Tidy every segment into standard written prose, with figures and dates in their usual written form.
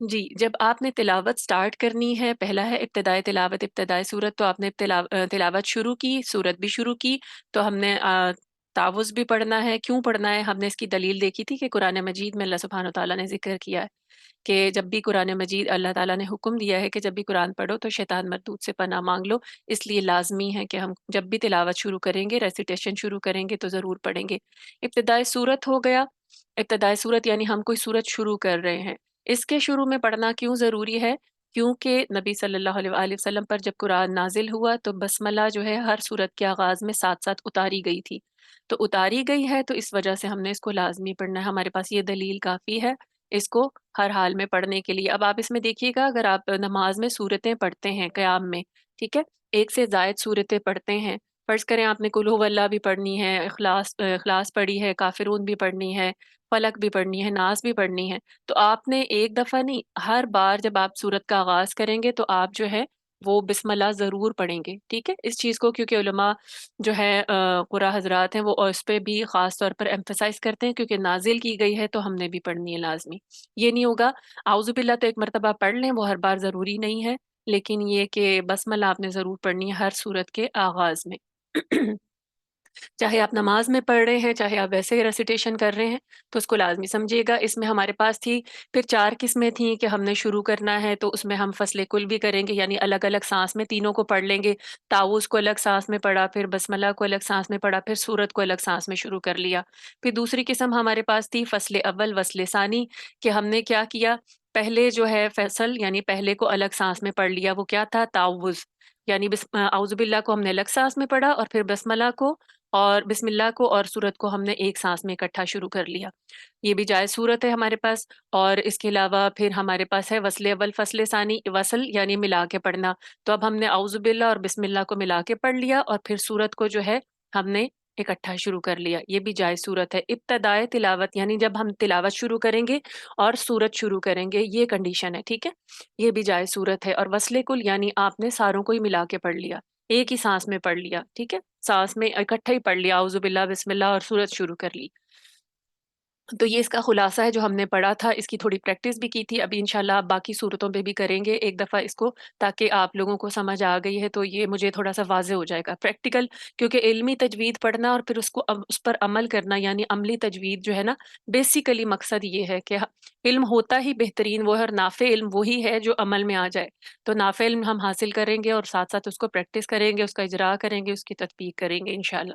جی، جب آپ نے تلاوت سٹارٹ کرنی ہے، پہلا ہے ابتدائے تلاوت، ابتدائے سورت، تو آپ نے تلاوت شروع کی، سورت بھی شروع کی، تو ہم نے تعوذ بھی پڑھنا ہے۔ کیوں پڑھنا ہے؟ ہم نے اس کی دلیل دیکھی تھی کہ قرآن مجید میں اللہ سبحانہ وتعالیٰ نے ذکر کیا ہے کہ جب بھی قرآن مجید اللہ تعالیٰ نے حکم دیا ہے کہ جب بھی قرآن پڑھو تو شیطان مردود سے پناہ مانگ لو، اس لیے لازمی ہے کہ ہم جب بھی تلاوت شروع کریں گے، ریسیٹیشن شروع کریں گے تو ضرور پڑھیں گے۔ ابتدائے سورت ہو گیا، ابتدائے سورت یعنی ہم کوئی سورت شروع کر رہے ہیں، اس کے شروع میں پڑھنا کیوں ضروری ہے؟ کیونکہ نبی صلی اللہ علیہ وآلہ وسلم پر جب قرآن نازل ہوا تو بسملہ جو ہے ہر سورت کے آغاز میں ساتھ ساتھ اتاری گئی تھی، تو اتاری گئی ہے تو اس وجہ سے ہم نے اس کو لازمی پڑھنا ہے، ہمارے پاس یہ دلیل کافی ہے اس کو ہر حال میں پڑھنے کے لیے۔ اب آپ اس میں دیکھیے گا، اگر آپ نماز میں سورتیں پڑھتے ہیں قیام میں، ٹھیک ہے، ایک سے زائد سورتیں پڑھتے ہیں، فرض کریں آپ نے قل ھو اللہ بھی پڑھنی ہے، اخلاص پڑھی ہے، کافرون بھی پڑھنی ہے، فلک بھی پڑھنی ہے، ناس بھی پڑھنی ہے، تو آپ نے ایک دفعہ نہیں، ہر بار جب آپ سورت کا آغاز کریں گے تو آپ جو ہے وہ بسم اللہ ضرور پڑھیں گے، ٹھیک ہے۔ اس چیز کو کیونکہ علماء جو ہے قرآن حضرات ہیں وہ اس پہ بھی خاص طور پر ایمفسائز کرتے ہیں، کیونکہ نازل کی گئی ہے تو ہم نے بھی پڑھنی ہے لازمی۔ یہ نہیں ہوگا اعوذ باللہ تو ایک مرتبہ پڑھ لیں، وہ ہر بار ضروری نہیں ہے، لیکن یہ کہ بسم اللہ آپ نے ضرور پڑھنی ہے ہر سورت کے آغاز میں۔ چاہے آپ نماز میں پڑھ رہے ہیں، چاہے آپ ویسے ہی ریسیٹیشن کر رہے ہیں، تو اس کو لازمی سمجھیے گا۔ اس میں ہمارے پاس تھی پھر 4 قسمیں تھیں کہ ہم نے شروع کرنا ہے، تو اس میں ہم فصل کل بھی کریں گے، یعنی الگ الگ سانس میں تینوں کو پڑھ لیں گے۔ تعوذ کو الگ سانس میں پڑھا، پھر بسم اللہ کو الگ سانس میں پڑھا، پھر سورت کو الگ سانس میں شروع کر لیا۔ پھر دوسری قسم ہمارے پاس تھی فصل اول وصل ثانی، کہ ہم نے کیا کیا، پہلے جو ہے فصل یعنی پہلے کو الگ سانس میں پڑھ لیا، وہ کیا تھا، تعوذ، یعنی اعوذ باللہ کو ہم نے الگ سانس میں پڑھا، اور پھر بسم اللہ کو اور بسم اللہ کو اور سورت کو ہم نے ایک سانس میں اکٹھا شروع کر لیا۔ یہ بھی جائز صورت ہے ہمارے پاس۔ اور اس کے علاوہ پھر ہمارے پاس ہے وصل اول فصل ثانی، وصل یعنی ملا کے پڑھنا، تو اب ہم نے اعوذ باللہ اور بسم اللہ کو ملا کے پڑھ لیا، اور پھر سورت کو جو ہے ہم نے اکٹھا شروع کر لیا، یہ بھی جائز صورت ہے۔ ابتدائے تلاوت یعنی جب ہم تلاوت شروع کریں گے اور سورت شروع کریں گے، یہ کنڈیشن ہے، ٹھیک ہے، یہ بھی جائز صورت ہے۔ اور وصل کل یعنی آپ نے ساروں کو ہی ملا کے پڑھ لیا، ایک ہی سانس میں پڑھ لیا، ٹھیک ہے، سانس میں اکٹھا ہی پڑھ لیا، اعوذ باللہ بسم اللہ اور سورت شروع کر لی۔ تو یہ اس کا خلاصہ ہے جو ہم نے پڑھا تھا، اس کی تھوڑی پریکٹس بھی کی تھی، ابھی انشاءاللہ آپ باقی صورتوں پہ بھی کریں گے ایک دفعہ اس کو، تاکہ آپ لوگوں کو سمجھ آ گئی ہے تو یہ مجھے تھوڑا سا واضح ہو جائے گا پریکٹیکل، کیونکہ علمی تجوید پڑھنا اور پھر اس کو اس پر عمل کرنا یعنی عملی تجوید جو ہے نا، بیسیکلی مقصد یہ ہے کہ علم ہوتا ہی بہترین وہ ہے، اور نافع علم وہی ہے جو عمل میں آ جائے، تو نافع علم ہم حاصل کریں گے اور ساتھ ساتھ اس کو پریکٹس کریں گے، اس کا اجرا کریں گے، اس کی تطبیق کریں گے انشاءاللہ۔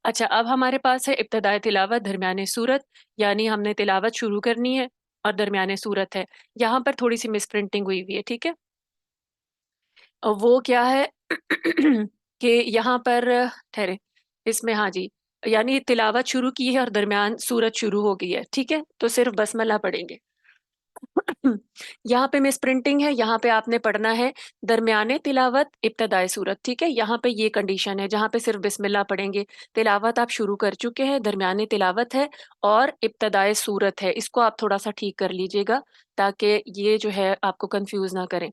اچھا، اب ہمارے پاس ہے ابتدائے تلاوت، درمیانے سورت، یعنی ہم نے تلاوت شروع کرنی ہے اور درمیانے سورت ہے۔ یہاں پر تھوڑی سی مس پرنٹنگ ہوئی ہوئی ہے، ٹھیک ہے، اور وہ کیا ہے کہ یہاں پر ٹھہرے، اس میں ہاں جی، یعنی تلاوت شروع کی ہے اور درمیان سورت شروع ہو گئی ہے، ٹھیک ہے، تو صرف بسم اللہ پڑھیں گے۔ یہاں پہ مس پرنٹنگ ہے، یہاں پہ آپ نے پڑھنا ہے درمیانے تلاوت ابتدائے سورت، ٹھیک ہے، یہاں پہ یہ کنڈیشن ہے جہاں پہ صرف بسم اللہ پڑھیں گے، تلاوت آپ شروع کر چکے ہیں، درمیانے تلاوت ہے اور ابتدائے سورت ہے، اس کو آپ تھوڑا سا ٹھیک کر لیجئے گا تاکہ یہ جو ہے آپ کو کنفیوز نہ کریں۔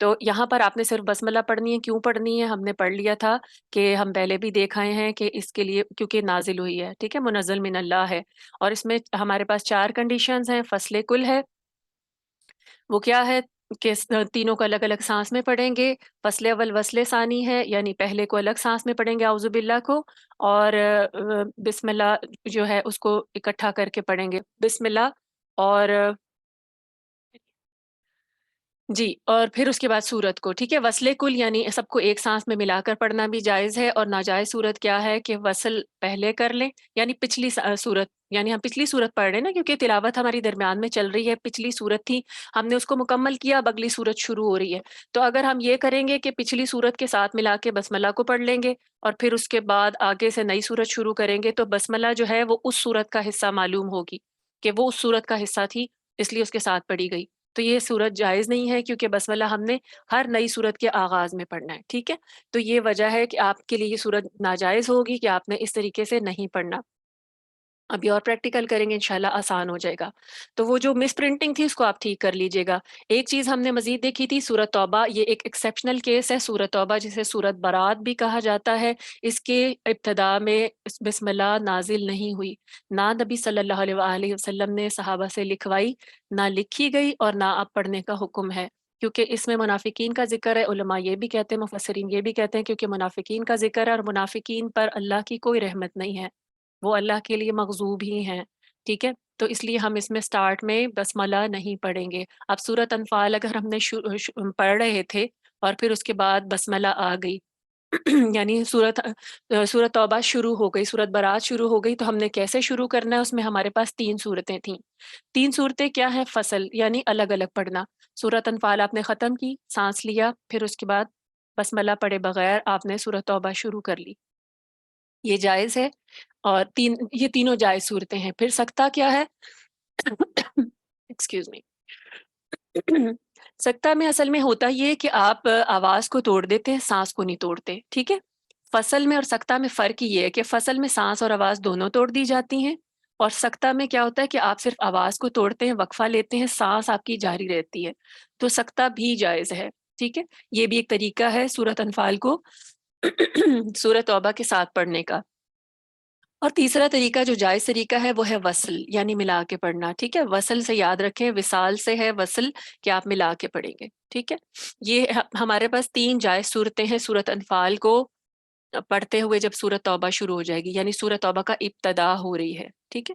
تو یہاں پر آپ نے صرف بسم اللہ پڑھنی ہے، کیوں پڑھنی ہے، ہم نے پڑھ لیا تھا کہ ہم پہلے بھی دیکھ آئے ہیں کہ اس کے لیے کیونکہ نازل ہوئی ہے، ٹھیک ہے، منزل من اللہ ہے، اور اس میں ہمارے پاس 4 کنڈیشنز ہیں، فصل کل ہے، وہ کیا ہے کہ تینوں کو الگ الگ سانس میں پڑھیں گے، فصل اول وصل ثانی ہے، یعنی پہلے کو الگ سانس میں پڑھیں گے اعوذ باللہ کو، اور بسم اللہ جو ہے اس کو اکٹھا کر کے پڑھیں گے، بسم اللہ اور جی، اور پھر اس کے بعد سورت کو، ٹھیک ہے، وصل کل یعنی سب کو ایک سانس میں ملا کر پڑھنا بھی جائز ہے، اور ناجائز صورت کیا ہے کہ وصل پہلے کر لیں، یعنی پچھلی صورت، یعنی ہم پچھلی صورت پڑھ رہے ہیں نا، کیونکہ تلاوت ہماری درمیان میں چل رہی ہے، پچھلی صورت تھی، ہم نے اس کو مکمل کیا، اب اگلی صورت شروع ہو رہی ہے، تو اگر ہم یہ کریں گے کہ پچھلی صورت کے ساتھ ملا کے بسم اللہ کو پڑھ لیں گے اور پھر اس کے بعد آگے سے نئی صورت شروع کریں گے، تو بسم اللہ جو ہے وہ اس صورت کا حصہ معلوم ہوگی کہ وہ اس صورت کا حصہ تھی، اس لیے اس کے ساتھ پڑھی گئی، تو یہ صورت جائز نہیں ہے، کیونکہ بسم اللہ ہم نے ہر نئی صورت کے آغاز میں پڑھنا ہے، ٹھیک ہے، تو یہ وجہ ہے کہ آپ کے لیے یہ صورت ناجائز ہوگی کہ آپ نے اس طریقے سے نہیں پڑھنا۔ ابھی اور پریکٹیکل کریں گے انشاءاللہ آسان ہو جائے گا. تو وہ جو مس پرنٹنگ تھی اس کو آپ ٹھیک کر لیجئے گا. ایک چیز ہم نے مزید دیکھی تھی سورۃ توبہ، یہ ایک ایکسیپشنل کیس ہے. سورۃ توبہ جسے سورۃ برات بھی کہا جاتا ہے، اس کے ابتدا میں بسم اللہ نازل نہیں ہوئی، نہ نبی صلی اللہ علیہ وآلہ وسلم نے صحابہ سے لکھوائی، نہ لکھی گئی، اور نہ اب پڑھنے کا حکم ہے، کیونکہ اس میں منافقین کا ذکر ہے. علماء یہ بھی کہتے ہیں، مفسرین یہ بھی کہتے ہیں، کیونکہ منافقین کا ذکر ہے اور منافقین پر اللہ کی کوئی رحمت نہیں ہے، وہ اللہ کے لیے مغضوب ہی ہیں. ٹھیک ہے، تو اس لیے ہم اس میں سٹارٹ میں بسملہ نہیں پڑھیں گے. اب سورۃ انفال اگر ہم نے پڑھ رہے تھے اور پھر اس کے بعد بسملہ آ گئی یعنی سورۃ توبہ شروع ہو گئی، سورۃ برات شروع ہو گئی، تو ہم نے کیسے شروع کرنا ہے؟ اس میں ہمارے پاس 3 صورتیں تھیں. 3 صورتیں کیا ہے؟ فصل، یعنی الگ الگ پڑھنا. سورۃ انفال آپ نے ختم کی، سانس لیا، پھر اس کے بعد بسملہ پڑھے بغیر آپ نے سورۃ توبہ شروع کر لی، یہ جائز ہے. اور یہ تینوں جائز صورتیں ہیں. پھر سکتہ کیا ہے؟ Excuse me. سکتہ میں اصل میں ہوتا یہ ہے کہ آپ آواز کو توڑ دیتے ہیں، سانس کو نہیں توڑتے. ٹھیک ہے، فصل میں اور سکتہ میں فرق یہ ہے کہ فصل میں سانس اور آواز دونوں توڑ دی جاتی ہیں، اور سکتہ میں کیا ہوتا ہے کہ آپ صرف آواز کو توڑتے ہیں، وقفہ لیتے ہیں، سانس آپ کی جاری رہتی ہے. تو سکتہ بھی جائز ہے. ٹھیک ہے، یہ بھی ایک طریقہ ہے سورۃ انفال کو سورۃ توبہ کے ساتھ پڑھنے کا. اور تیسرا طریقہ جو جائز طریقہ ہے وہ ہے وصل، یعنی ملا کے پڑھنا. ٹھیک ہے، وصل سے یاد رکھیں، وصال سے ہے وصل، کہ آپ ملا کے پڑھیں گے. ٹھیک ہے، یہ ہمارے پاس 3 جائز صورتیں ہیں سورۃ انفال کو پڑھتے ہوئے جب سورۃ توبہ شروع ہو جائے گی، یعنی سورۃ توبہ کا ابتدا ہو رہی ہے. ٹھیک ہے،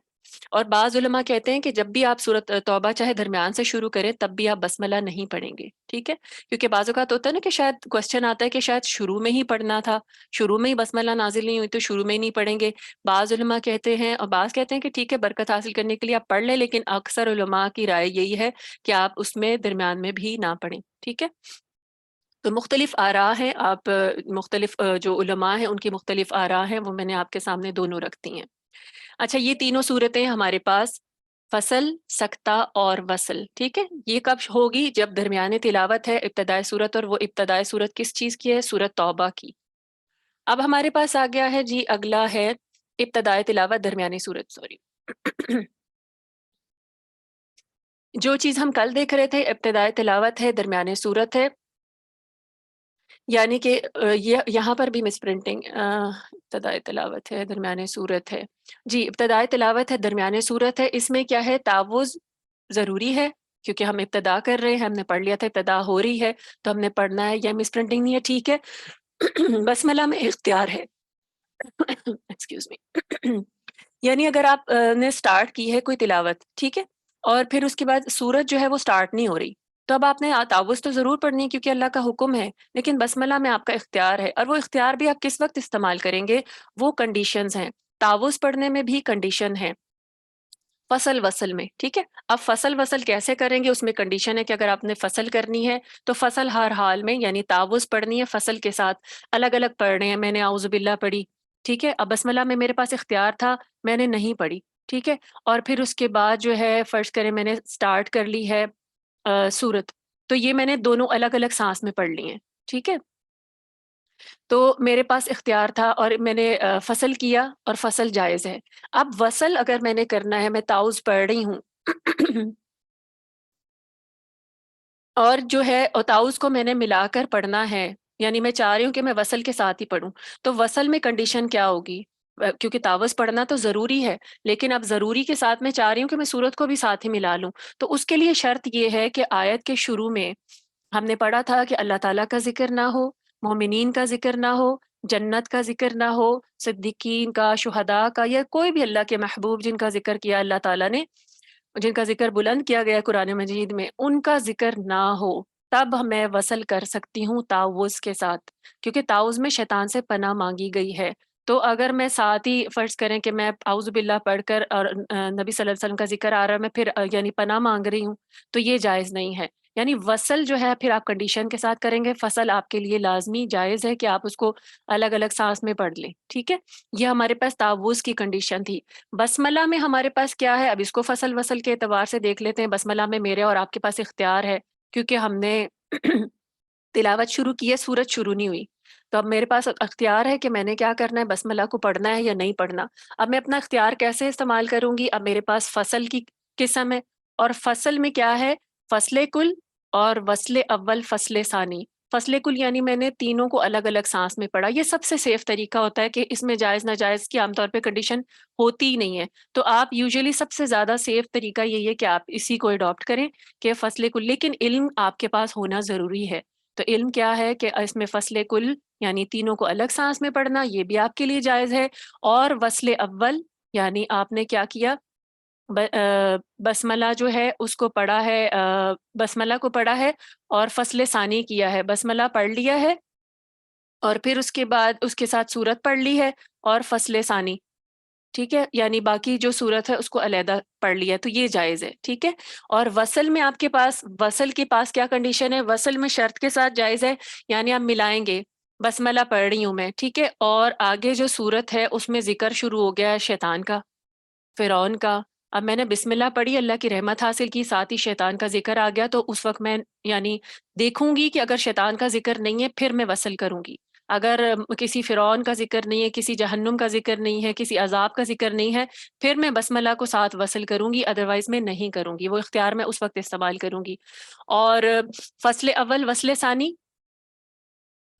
اور بعض علماء کہتے ہیں کہ جب بھی آپ سورۃ توبہ چاہے درمیان سے شروع کریں تب بھی آپ بسملہ نہیں پڑھیں گے. ٹھیک ہے، کیونکہ بعض اوقات ہوتا ہے نا کہ شاید کوشچن آتا ہے کہ شاید شروع میں ہی پڑھنا تھا، شروع میں ہی بسملہ نازل نہیں ہوئی تو شروع میں ہی نہیں پڑھیں گے. بعض علماء کہتے ہیں، اور بعض کہتے ہیں کہ ٹھیک ہے برکت حاصل کرنے کے لیے آپ پڑھ لیں، لیکن اکثر علماء کی رائے یہی ہے کہ آپ اس میں درمیان میں بھی نہ پڑھیں. ٹھیک ہے، تو مختلف آراء ہیں، آپ مختلف جو علماء ہیں ان کی مختلف آراء ہیں، وہ میں نے آپ کے سامنے دونوں رکھتی ہیں. اچھا، یہ تینوں صورتیں ہمارے پاس فصل، سکتہ اور وصل. ٹھیک ہے، یہ کب ہوگی؟ جب درمیان تلاوت ہے ابتدائے صورت، اور وہ ابتدائے صورت کس چیز کی ہے؟ سورۃ توبہ کی. اب ہمارے پاس آ گیا ہے جی، اگلا ہے ابتدائے تلاوت درمیانی صورت. سوری جو چیز ہم کل دیکھ رہے تھے ابتدائے تلاوت ہے درمیان صورت ہے، یعنی کہ یہاں پر بھی مس پرنٹنگ، ابتدائے تلاوت ہے درمیان صورت ہے. جی، ابتدائے تلاوت ہے درمیان صورت ہے. اس میں کیا ہے؟ تعوذ ضروری ہے، کیونکہ ہم ابتدا کر رہے ہیں، ہم نے پڑھ لیا تھا ابتدا ہو رہی ہے تو ہم نے پڑھنا ہے. یہ مس پرنٹنگ نہیں ہے. ٹھیک ہے، بسملہ میں اختیار ہے. Excuse me. یعنی اگر آپ نے سٹارٹ کی ہے کوئی تلاوت، ٹھیک ہے، اور پھر اس کے بعد سورت جو ہے وہ سٹارٹ نہیں ہو رہی، تو اب آپ نے تعوذ تو ضرور پڑھنی ہے کیونکہ اللہ کا حکم ہے، لیکن بسملہ میں آپ کا اختیار ہے. اور وہ اختیار بھی آپ کس وقت استعمال کریں گے؟ وہ کنڈیشنز ہیں. تعوذ پڑھنے میں بھی کنڈیشن ہے، فصل وصل میں. ٹھیک ہے، اب فصل وصل کیسے کریں گے؟ اس میں کنڈیشن ہے کہ اگر آپ نے فصل کرنی ہے تو فصل ہر حال میں، یعنی تعوذ پڑھنی ہے فصل کے ساتھ. الگ الگ پڑھ رہے ہیں، میں نے اعوذ باللہ پڑھی، ٹھیک ہے، اب بسملہ میں میرے پاس اختیار تھا، میں نے نہیں پڑھی. ٹھیک ہے، اور پھر اس کے بعد جو ہے فرض کریں میں نے سٹارٹ کر لی ہے سورت، تو یہ میں نے دونوں الگ الگ سانس میں پڑھ لی ہیں. ٹھیک ہے، تو میرے پاس اختیار تھا اور میں نے فصل کیا، اور فصل جائز ہے. اب وصل اگر میں نے کرنا ہے، میں تعوذ پڑھ رہی ہوں اور جو ہے تعوذ کو میں نے ملا کر پڑھنا ہے، یعنی میں چاہ رہی ہوں کہ میں وصل کے ساتھ ہی پڑھوں، تو وصل میں کنڈیشن کیا ہوگی؟ کیونکہ تعوذ پڑھنا تو ضروری ہے، لیکن اب ضروری کے ساتھ میں چاہ رہی ہوں کہ میں سورت کو بھی ساتھ ہی ملا لوں. تو اس کے لیے شرط یہ ہے کہ آیت کے شروع میں ہم نے پڑھا تھا کہ اللہ تعالیٰ کا ذکر نہ ہو، مومنین کا ذکر نہ ہو، جنت کا ذکر نہ ہو، صدیقین کا، شہداء کا، یا کوئی بھی اللہ کے محبوب جن کا ذکر کیا اللہ تعالیٰ نے، جن کا ذکر بلند کیا گیا قرآن مجید میں، ان کا ذکر نہ ہو. تب میں وصل کر سکتی ہوں تعوذ کے ساتھ، کیونکہ تعوذ میں شیطان سے پناہ مانگی گئی ہے. تو اگر میں ساتھ ہی فرض کریں کہ میں اعوذ باللہ پڑھ کر اور نبی صلی اللہ علیہ وسلم کا ذکر آ رہا ہے، میں پھر یعنی پناہ مانگ رہی ہوں، تو یہ جائز نہیں ہے. یعنی وصل جو ہے پھر آپ کنڈیشن کے ساتھ کریں گے، فصل آپ کے لیے لازمی جائز ہے کہ آپ اس کو الگ الگ سانس میں پڑھ لیں. ٹھیک ہے، یہ ہمارے پاس تعوذ کی کنڈیشن تھی. بسملہ میں ہمارے پاس کیا ہے؟ اب اس کو فصل وصل کے اعتبار سے دیکھ لیتے ہیں. بسملہ میں میرے اور آپ کے پاس اختیار ہے، کیونکہ ہم نے تلاوت شروع کی ہے، سورت شروع نہیں ہوئی. تو اب میرے پاس اختیار ہے کہ میں نے کیا کرنا ہے، بسملہ کو پڑھنا ہے یا نہیں پڑھنا۔ اب میں اپنا اختیار کیسے استعمال کروں گی؟ اب میرے پاس فصل کی قسم ہے، اور فصل میں کیا ہے؟ فصل کل اور وصل اول فصل ثانی۔ فصل کل یعنی میں نے تینوں کو الگ الگ سانس میں پڑھا۔ یہ سب سے سیف طریقہ ہوتا ہے کہ اس میں جائز ناجائز کی عام طور پہ کنڈیشن ہوتی ہی نہیں ہے۔ تو آپ یوزلی سب سے زیادہ سیف طریقہ یہی ہے کہ آپ اسی کو اڈاپٹ کریں کہ فصل کل، لیکن علم آپ کے پاس ہونا ضروری ہے۔ تو علم کیا ہے کہ اس میں فصل کل یعنی تینوں کو الگ سانس میں پڑھنا، یہ بھی آپ کے لیے جائز ہے۔ اور وصل اول یعنی آپ نے کیا کیا، بسملہ جو ہے اس کو پڑھا ہے، بسملہ کو پڑھا ہے اور فصل ثانی کیا ہے، بسملہ پڑھ لیا ہے اور پھر اس کے بعد اس کے ساتھ سورت پڑھ لی ہے اور فصل ثانی، ٹھیک ہے، یعنی باقی جو صورت ہے اس کو علیحدہ پڑھ لیا، تو یہ جائز ہے، ٹھیک ہے۔ اور وصل میں آپ کے پاس، وصل کے پاس کیا کنڈیشن ہے؟ وصل میں شرط کے ساتھ جائز ہے، یعنی آپ ملائیں گے، بسملہ پڑھ رہی ہوں میں، ٹھیک ہے، اور آگے جو صورت ہے اس میں ذکر شروع ہو گیا ہے شیطان کا، فرعون کا۔ اب میں نے بسم اللہ پڑھی، اللہ کی رحمت حاصل کی، ساتھ ہی شیطان کا ذکر آ گیا، تو اس وقت میں یعنی دیکھوں گی کہ اگر شیطان کا ذکر نہیں ہے پھر میں وصل کروں گی، اگر کسی فرعون کا ذکر نہیں ہے، کسی جہنم کا ذکر نہیں ہے، کسی عذاب کا ذکر نہیں ہے، پھر میں بسم اللہ کو ساتھ وصل کروں گی، ادروائز میں نہیں کروں گی، وہ اختیار میں اس وقت استعمال کروں گی۔ اور فصل اول وصل ثانی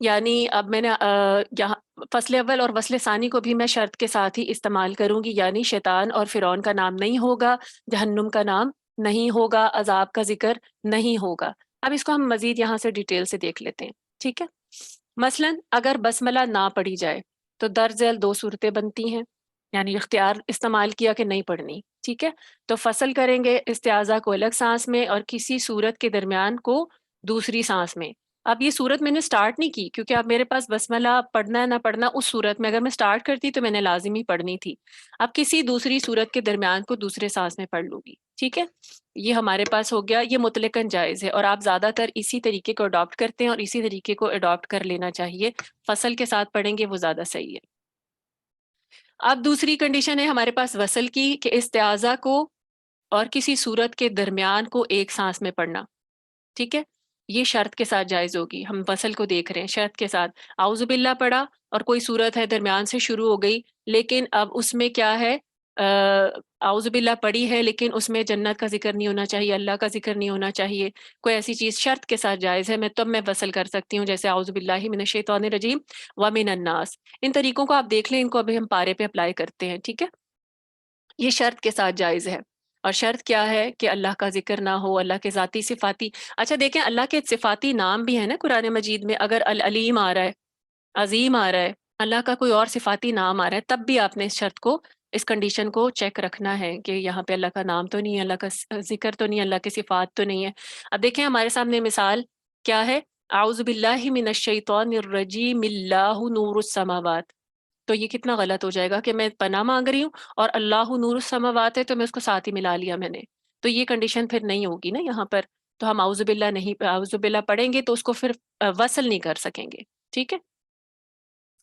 یعنی اب میں نے یہاں فصل اول اور وصل ثانی کو بھی میں شرط کے ساتھ ہی استعمال کروں گی، یعنی شیطان اور فرعون کا نام نہیں ہوگا، جہنم کا نام نہیں ہوگا، عذاب کا ذکر نہیں ہوگا۔ اب اس کو ہم مزید یہاں سے ڈیٹیل سے دیکھ لیتے ہیں، ٹھیک ہے۔ مثلا اگر بسملہ نہ پڑھی جائے تو درج ذیل دو صورتیں بنتی ہیں، یعنی اختیار استعمال کیا کہ نہیں پڑھنی، ٹھیک ہے۔ تو فصل کریں گے استعاذہ کو الگ سانس میں اور کسی صورت کے درمیان کو دوسری سانس میں۔ اب یہ صورت میں نے سٹارٹ نہیں کی کیونکہ اب میرے پاس بسملہ پڑھنا ہے نہ پڑھنا، اس صورت میں اگر میں سٹارٹ کرتی تو میں نے لازمی پڑھنی تھی، اب کسی دوسری صورت کے درمیان کو دوسرے سانس میں پڑھ لوں گی، ٹھیک ہے۔ یہ ہمارے پاس ہو گیا، یہ مطلقاً جائز ہے، اور آپ زیادہ تر اسی طریقے کو اڈاپٹ کرتے ہیں اور اسی طریقے کو اڈاپٹ کر لینا چاہیے، فصل کے ساتھ پڑھیں گے وہ زیادہ صحیح ہے۔ اب دوسری کنڈیشن ہے ہمارے پاس وصل کی، کہ استعاذہ کو اور کسی صورت کے درمیان کو ایک سانس میں پڑھنا، ٹھیک ہے، یہ شرط کے ساتھ جائز ہوگی۔ ہم فصل کو دیکھ رہے ہیں، شرط کے ساتھ اعوذ باللہ پڑھا اور کوئی صورت ہے درمیان سے شروع ہو گئی، لیکن اب اس میں کیا ہے، اعوذ باللہ پڑھی ہے لیکن اس میں جنت کا ذکر نہیں ہونا چاہیے، اللہ کا ذکر نہیں ہونا چاہیے، کوئی ایسی چیز شرط کے ساتھ جائز ہے، میں تب میں وصل کر سکتی ہوں، جیسے اعوذ باللہ من الشیطان الرجیم ومن الناس۔ ان طریقوں کو آپ دیکھ لیں، ان کو ابھی ہم پارے پہ اپلائی کرتے ہیں، ٹھیک ہے۔ یہ شرط کے ساتھ جائز ہے، اور شرط کیا ہے کہ اللہ کا ذکر نہ ہو، اللہ کے ذاتی صفاتی، اچھا دیکھیں اللہ کے صفاتی نام بھی ہے نا قرآن مجید میں، اگر العلیم آ رہا ہے، عظیم آ رہا ہے، اللہ کا کوئی اور صفاتی نام آ رہا ہے، تب بھی آپ نے اس شرط کو، اس کنڈیشن کو چیک رکھنا ہے کہ یہاں پہ اللہ کا نام تو نہیں ہے، اللہ کا ذکر تو نہیں ہے، اللہ کی صفات تو نہیں ہے۔ اب دیکھیں ہمارے سامنے مثال کیا ہے، اعوذ باللہ من الشیطان الرجیم اللہ نور السماوات، تو یہ کتنا غلط ہو جائے گا کہ میں پناہ مانگ رہی ہوں اور اللہ نور السماوات ہے تو میں اس کو ساتھ ہی ملا لیا میں نے، تو یہ کنڈیشن پھر نہیں ہوگی نا یہاں پر، تو ہم اعوذ باللہ نہیں، اعوذ باللہ پڑھیں گے تو اس کو پھر وصل نہیں کر سکیں گے، ٹھیک ہے،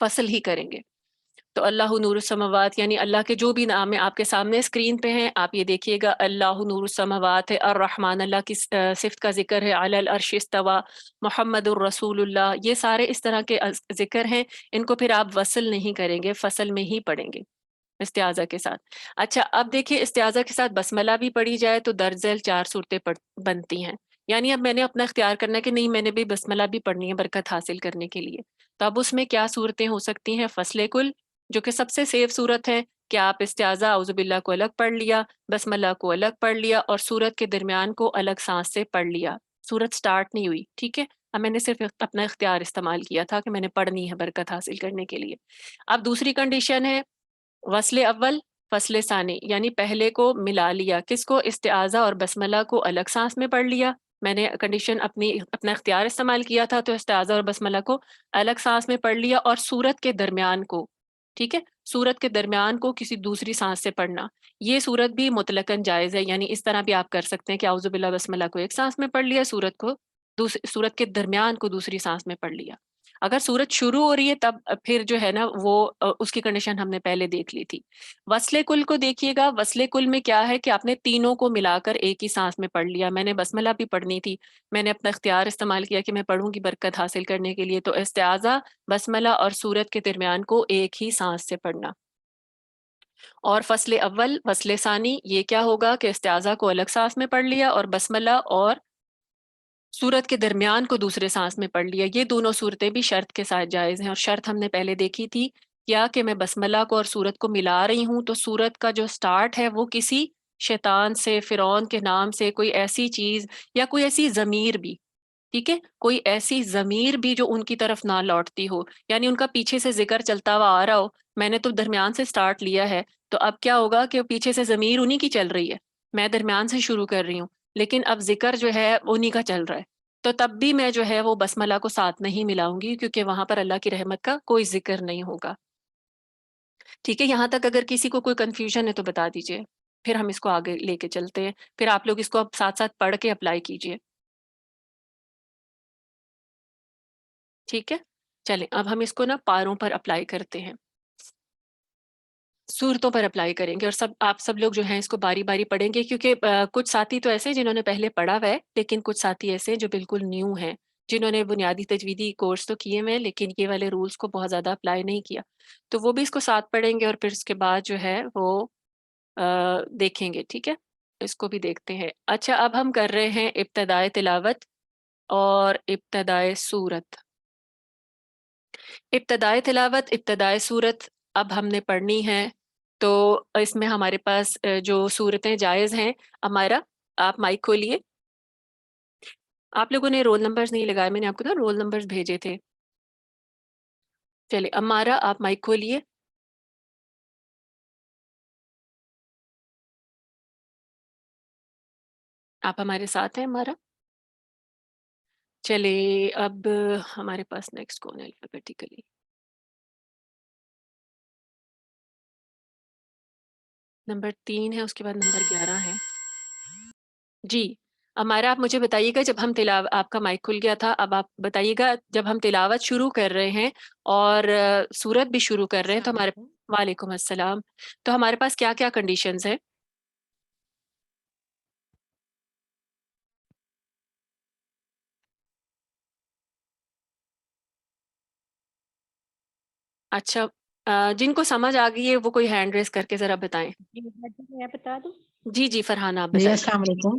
فصل ہی کریں گے۔ تو اللہ نور السماوات یعنی اللہ کے جو بھی نام ہے آپ کے سامنے اسکرین پہ ہیں، آپ یہ دیکھیے گا، اللہ نور السماوات ہے، الرحمن اللہ کی صفت کا ذکر ہے، علی العرش استوى، محمد الرسول اللہ، یہ سارے اس طرح کے ذکر ہیں، ان کو پھر آپ وصل نہیں کریں گے، فصل میں ہی پڑھیں گے استعاذہ کے ساتھ۔ اچھا اب دیکھیں استعاذہ کے ساتھ بسملہ بھی پڑھی جائے تو درج ذیل چار صورتیں بنتی ہیں، یعنی اب میں نے اپنا اختیار کرنا ہے کہ نہیں میں نے بھی بسملہ بھی پڑھنی ہے برکت حاصل کرنے کے لیے، تو اب اس میں کیا صورتیں ہو سکتی ہیں؟ فصل کل جو کہ سب سے سیف صورت ہے کہ آپ استعاذہ اعوذ باللہ کو الگ پڑھ لیا، بسم اللہ کو الگ پڑھ لیا اور صورت کے درمیان کو الگ سانس سے پڑھ لیا، صورت سٹارٹ نہیں ہوئی، ٹھیک ہے، اب میں نے صرف اپنا اختیار استعمال کیا تھا کہ میں نے پڑھنی ہے برکت حاصل کرنے کے لیے۔ اب دوسری کنڈیشن ہے وصل اول فصل ثانی، یعنی پہلے کو ملا لیا، کس کو؟ استعاذہ اور بسملہ کو الگ سانس میں پڑھ لیا، میں نے کنڈیشن اپنا اختیار استعمال کیا تھا تو استعاذہ اور بسملہ کو الگ سانس میں پڑھ لیا، اور صورت کے درمیان کو، ٹھیک ہے، صورت کے درمیان کو کسی دوسری سانس سے پڑھنا، یہ صورت بھی مطلقاً جائز ہے، یعنی اس طرح بھی آپ کر سکتے ہیں کہ اعوذ باللہ بسم اللہ کو ایک سانس میں پڑھ لیا، صورت کے درمیان کو دوسری سانس میں پڑھ لیا۔ اگر سورت شروع ہو رہی ہے تب پھر جو ہے نا وہ اس کی کنڈیشن ہم نے پہلے دیکھ لی تھی. وصل کل کو دیکھیے گا. وصل کل میں کیا ہے کہ آپ نے تینوں کو ملا کر ایک ہی سانس میں پڑھ لیا. میں نے بسملہ بھی پڑھنی تھی, میں نے اپنا اختیار استعمال کیا کہ میں پڑھوں گی برکت حاصل کرنے کے لیے, تو استعاذہ, بسملہ اور سورت کے درمیان کو ایک ہی سانس سے پڑھنا. اور فصل اول, فصل ثانی, یہ کیا ہوگا کہ استعاذہ کو الگ سانس میں پڑھ لیا اور بسملہ اور سورت کے درمیان کو دوسرے سانس میں پڑھ لیا. یہ دونوں صورتیں بھی شرط کے ساتھ جائز ہیں, اور شرط ہم نے پہلے دیکھی تھی کیا کہ میں بسملہ کو اور سورت کو ملا رہی ہوں تو سورت کا جو سٹارٹ ہے وہ کسی شیطان سے, فرعون کے نام سے, کوئی ایسی چیز یا کوئی ایسی ضمیر بھی, ٹھیک ہے, کوئی ایسی ضمیر بھی جو ان کی طرف نہ لوٹتی ہو, یعنی ان کا پیچھے سے ذکر چلتا ہوا آ رہا ہو, میں نے تو درمیان سے سٹارٹ لیا ہے, تو اب کیا ہوگا کہ پیچھے سے ضمیر انہی کی چل رہی ہے, میں درمیان سے شروع کر رہی ہوں, لیکن اب ذکر جو ہے انہی کا چل رہا ہے, تو تب بھی میں جو ہے وہ بسملہ کو ساتھ نہیں ملاؤں گی, کیونکہ وہاں پر اللہ کی رحمت کا کوئی ذکر نہیں ہوگا. ٹھیک ہے, یہاں تک اگر کسی کو کوئی کنفیوژن ہے تو بتا دیجئے, پھر ہم اس کو آگے لے کے چلتے ہیں, پھر آپ لوگ اس کو اب ساتھ ساتھ پڑھ کے اپلائی کیجئے. ٹھیک ہے, چلیں اب ہم اس کو نا پاروں پر اپلائی کرتے ہیں, صورتوں پر اپلائی کریں گے, اور آپ سب لوگ جو ہیں اس کو باری باری پڑھیں گے, کیونکہ کچھ ساتھی تو ایسے جنہوں نے پہلے پڑھا ہوا ہے, لیکن کچھ ساتھی ایسے جو بالکل نیو ہیں, جنہوں نے بنیادی تجویدی کورس تو کیے ہوئے لیکن یہ والے رولز کو بہت زیادہ اپلائی نہیں کیا, تو وہ بھی اس کو ساتھ پڑھیں گے, اور پھر اس کے بعد جو ہے وہ دیکھیں گے. ٹھیک ہے, اس کو بھی دیکھتے ہیں. اچھا, اب ہم کر رہے ہیں ابتدائے تلاوت اور ابتدائے سورت. ابتدائے تلاوت, ابتدائے سورت اب ہم نے پڑھنی ہے, تو اس میں ہمارے پاس جو صورتیں جائز ہیں. ہمارا, آپ مائک کھولیے. آپ لوگوں نے رول نمبرز نہیں لگائے, میں نے آپ کو نا رول نمبرز بھیجے تھے. چلے ہمارا, آپ مائک کھولیے. آپ ہمارے ساتھ ہیں ہمارا. چلے اب ہمارے پاس نیکسٹ کون ہے الفابیٹیکلی. نمبر 3 ہے, اس کے بعد نمبر 11 ہے. جی ہمارا, آپ مجھے بتائیے گا جب ہم آپ کا مائک کھل گیا تھا, اب آپ بتائیے گا جب ہم تلاوت شروع کر رہے ہیں اور سورت بھی شروع کر رہے ہیں تو السلام ہمارے. علیکم. وعلیکم السلام. تو ہمارے پاس کیا کیا کنڈیشنز ہیں؟ اچھا, جن کو سمجھ آ گئی ہے وہ کوئی ہینڈ ریز کر کے ذرا بتائیں. جی میں بتا دوں. جی جی فرحانہ آپ جی بتائیے. السلام علیکم.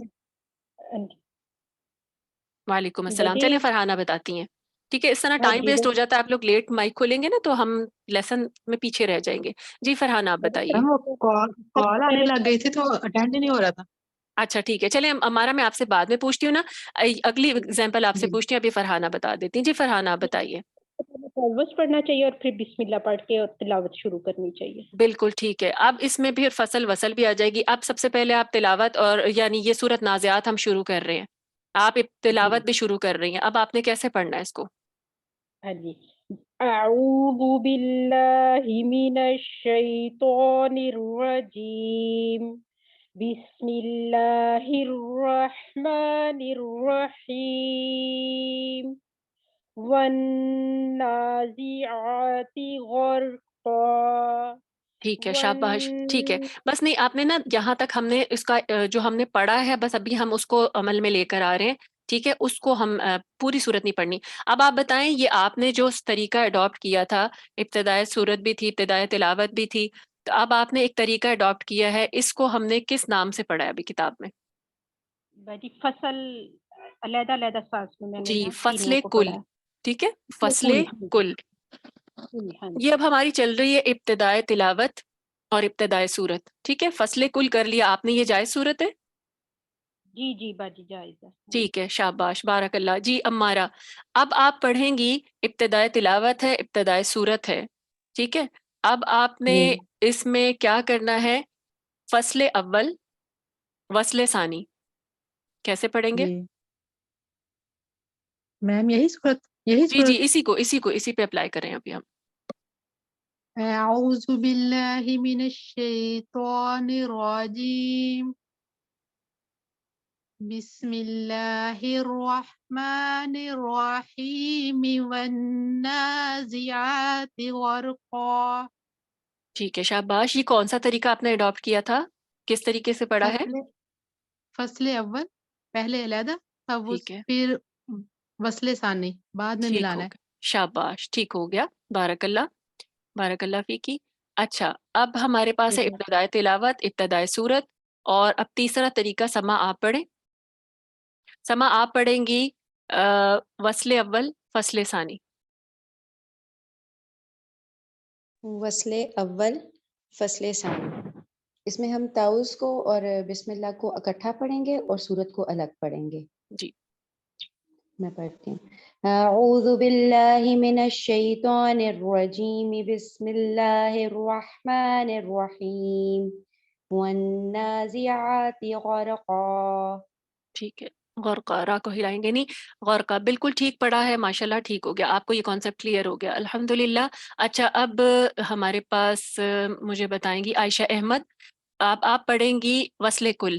وعلیکم السلام. بجے چلیں فرحانہ بتاتی ہیں. ٹھیک ہے, اس طرح ہاں ٹائم جی ویسٹ ہو جاتا ہے, آپ لوگ لیٹ مائک کھولیں گے نا تو ہم لیسن میں پیچھے رہ جائیں گے. جی فرحانہ آپ بتائیے. کال آنے لگ گئی تھی تو اٹینڈ ہی نہیں ہو رہا تھا. اچھا ٹھیک ہے, چلیں ہمارا, میں آپ سے بعد میں پوچھتی ہوں نا, اگلی اگزامپل آپ سے جی پوچھتی ہوں, ابھی فرحانہ بتا دیتی ہیں. جی فرحانہ آپ بتائیے. پہلے پڑھنا چاہیے اور پھر بسم اللہ پڑھ کے اور تلاوت شروع کرنی چاہیے. بالکل ٹھیک ہے, اب اس میں بھی فصل وصل بھی آ جائے گی. اب سب سے پہلے آپ تلاوت, اور یعنی یہ سورت نازعات ہم شروع کر رہے ہیں, آپ جی تلاوت بھی شروع کر رہی ہیں. اب آپ نے کیسے پڑھنا ہے اس کو؟ ہاں جی. اعوذ باللہ من الشیطان الرجیم. بسم اللہ الرحمن الرحیم. والنازعات غرقا. ٹھیک ہے, شاباش, ٹھیک ہے. بس نہیں, آپ نے نا یہاں تک ہم نے اس کا جو ہم نے پڑھا ہے بس ابھی ہم اس کو عمل میں لے کر آ رہے ہیں. ٹھیک ہے, اس کو ہم پوری صورت نہیں پڑھنی. اب آپ بتائیں, یہ آپ نے جو طریقہ اڈاپٹ کیا تھا, ابتدائے صورت بھی تھی, ابتدائے تلاوت بھی تھی, تو اب آپ نے ایک طریقہ اڈاپٹ کیا ہے, اس کو ہم نے کس نام سے پڑھا ہے ابھی کتاب میں؟ باجی فصل علیحدہ علیحدہ سانس میں میں نے جی, نا فصل تینوں کو کل. پڑھا ہے. ٹھیک ہے, فصل کل کل. کل ہاں جی. یہ اب ہماری چل رہی ہے ابتدائے تلاوت اور ابتدائے سورت. ٹھیک ہے, فصل کل کر لیا آپ نے, یہ جائز صورت ہے. جی جی باجی جائز ہے. ٹھیک ہے, شاباش, بارک اللہ. جی امارہ, اب آپ پڑھیں گی, ابتدائے تلاوت ہے, ابتدائے سورت ہے. ٹھیک ہے, اب آپ نے جی اس میں کیا کرنا ہے, فصل اول, وصل ثانی, کیسے پڑھیں گے؟ جی میم یہی جی جی, صورت. اسی پہ اپلائی کریں ابھی ہم. اعوذ باللہ من الشیطان الرجیم. بسم اللہ الرحمن الرحیم والنازعات غرقا. ٹھیک ہے شاباش. یہ کون سا طریقہ آپ نے اڈاپٹ کیا تھا؟ کس طریقے سے پڑھا ہے؟ فصل اول پہلے علیحدہ ٹھیک ہے، پھر وصل ثانی بعد میں ٹھیک ہو ملانا ہے. گیا. شاباش، ٹھیک ہو گیا. بارک اللہ، بارک اللہ فیکی. اچھا، اب ہمارے پاس ہے ابتدائے تلاوت، ابتدائے سورت، اور اب تیسرا طریقہ سما آپ پڑھیں. سما آپ پڑھیں گی وصل اول فصل ثانی. وصل اول فصل ثانی. اس میں ہم تعوذ کو اور بسم اللہ کو اکٹھا پڑھیں گے اور سورت کو الگ پڑھیں گے. جی میں پڑھتی ہوں. اعوذ باللہ من الشیطان الرجیم بسم اللہ الرحمن الرحیم والنازعات غرقا. ٹھیک ہے. غورقا، را کو ہلائیں گے نہیں. غورقا بالکل ٹھیک پڑھا ہے، ماشاءاللہ ٹھیک ہو گیا. آپ کو یہ کانسیپٹ کلیئر ہو گیا، الحمدللہ. اچھا، اب ہمارے پاس مجھے بتائیں گی عائشہ احمد. آپ پڑھیں گی وصل کل.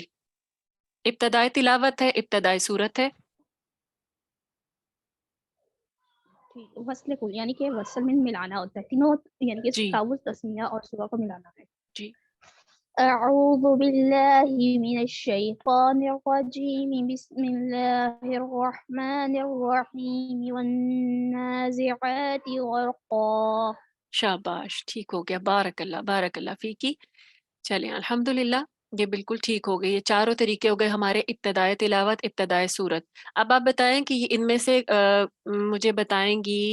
ابتدائے تلاوت ہے، ابتدائے سورت ہے. وصل کل یعنی کہ وصل میں ملانا ہوتا ہے تینوں، یعنی کہ جی تعوذ، تسمیہ اور سورہ کو ملانا ہے. جی. اعوذ باللہ من الشیطان الرجیم بسم اللہ الرحمن الرحیم والنازعات غرقا. شاباش، ٹھیک ہو گیا. بارک اللہ، بارک اللہ فیکی. چلیں الحمدللہ، یہ بالکل ٹھیک ہو گئی. یہ چاروں طریقے ہو گئے ہمارے ابتدائے تلاوت، ابتدائے سورت. اب آپ بتائیں کہ ان میں سے مجھے بتائیں گی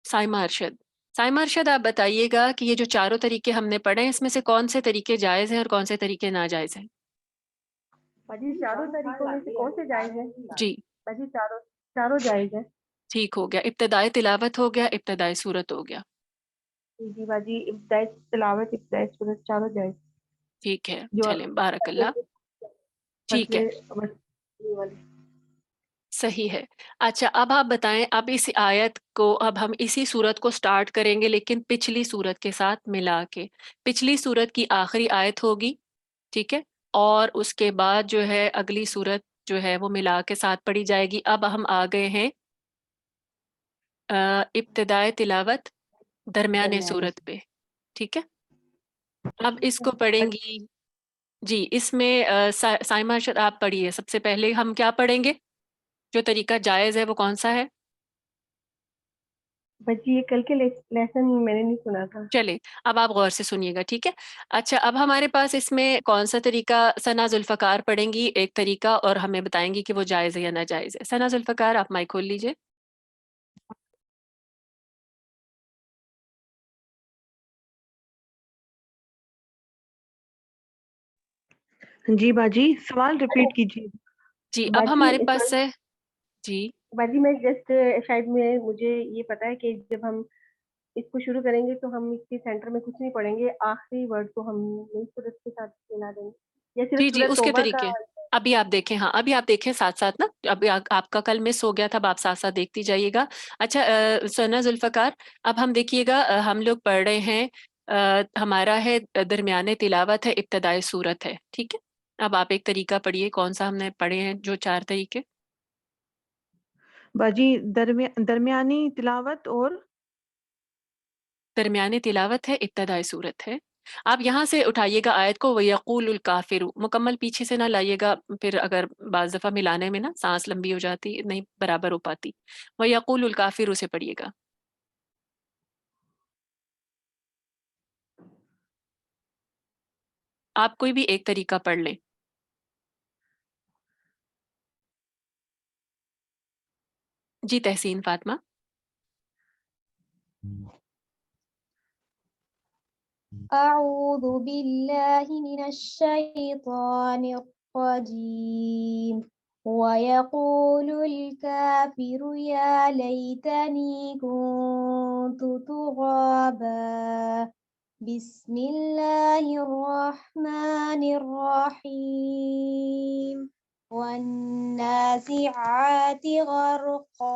سائمہ ارشد. سائمہ ارشد، آپ بتائیے گا کہ یہ جو چاروں طریقے ہم نے پڑھے ہیں، اس میں سے کون سے طریقے جائز ہیں اور کون سے طریقے ناجائز ہیں؟ باجی چاروں طریقوں میں سے کون سے جائز ہیں؟ جی باجی چاروں جائز ہیں. ٹھیک ہو گیا. ابتدائے تلاوت ہو گیا، ابتدائے سورت ہو گیا. جی باجی ابتدائی تلاوت ابتدائی سورت چاروں جائز. ٹھیک ہے، جو چلیں بارک اللہ. ٹھیک ہے، مسئلے صحیح ہے. اچھا، اب آپ بتائیں. اب اس آیت کو اب ہم اسی سورت کو سٹارٹ کریں گے، لیکن پچھلی سورت کے ساتھ ملا کے. پچھلی سورت کی آخری آیت ہوگی، ٹھیک ہے، اور اس کے بعد جو ہے اگلی سورت جو ہے وہ ملا کے ساتھ پڑھی جائے گی. اب ہم آ گئے ہیں ابتدائے تلاوت درمیانے درمیانی سورت پہ، ٹھیک ہے. اب اس کو پڑھیں گی. جی، اس میں سائمہ ارشد آپ پڑھیے. سب سے پہلے ہم کیا پڑھیں گے؟ جو طریقہ جائز ہے وہ کون سا ہے؟ باجی یہ کل کے لیسن میں نے نہیں سنا تھا. چلے، اب آپ غور سے سنیے گا، ٹھیک ہے. اچھا، اب ہمارے پاس اس میں کون سا طریقہ ثنا ذوالفقار پڑھیں گی ایک طریقہ، اور ہمیں بتائیں گی کہ وہ جائز ہے یا ناجائز ہے. ثنا ذوالفقار، آپ مائک کھول لیجئے. جی باجی سوال ریپیٹ کیجیے. جی، اب ہمارے پاس ہے. جی باجی میں جسٹ شاید مجھے یہ پتا ہے کہ جب ہم اس کو شروع کریں گے تو ہم اس کے سینٹر میں کچھ نہیں پڑھیں گے، آخری ورڈ کو ہم نئی سورت کے ساتھ ملا دیں گے، یا جی صرف جی، سورت اس کے توبہ کا. طریقے ابھی آپ دیکھیں. ہاں، ابھی آپ دیکھیں ساتھ ساتھ نا. ابھی آپ کا کل مس ہو گیا تھا، اب آپ ساتھ ساتھ دیکھتی جائیے گا. اچھا ثنا ذوالفقار، اب ہم دیکھیے گا ہم لوگ پڑھ رہے ہیں ہمارا ہے درمیانے تلاوت ہے، ابتدائے سورت ہے، ٹھیک ہے. اب آپ ایک طریقہ پڑھیے. کون سا ہم نے پڑھے ہیں جو چار طریقے؟ باجی درمیانی تلاوت اور درمیانے تلاوت ہے، ابتدائے سورت ہے. آپ یہاں سے اٹھائیے گا آیت کو. وَيَقُولُ الْكَافِرُ مکمل پیچھے سے نہ لائیے گا، پھر اگر بعض دفعہ ملانے میں نا سانس لمبی ہو جاتی، نہیں برابر ہو پاتی. وَيَقُولُ الْكَافِرُ سے پڑھیے گا. آپ کوئی بھی ایک طریقہ پڑھ لیں. جی تحسین فاطمہ. أعوذ بالله من الشيطان الرجيم ويقول الكافر يا ليتني كنت ترابا. بسم الله الرحمن الرحيم والنازعات غرقا.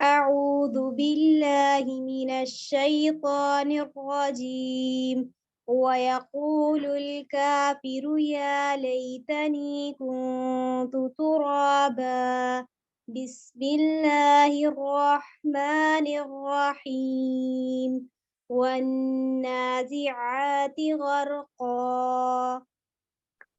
أعوذ بالله من الشيطان الرجيم ويقول الكافر يا ليتني كنت ترابا بسم الله الرحمن الرحيم والنازعات غرقا.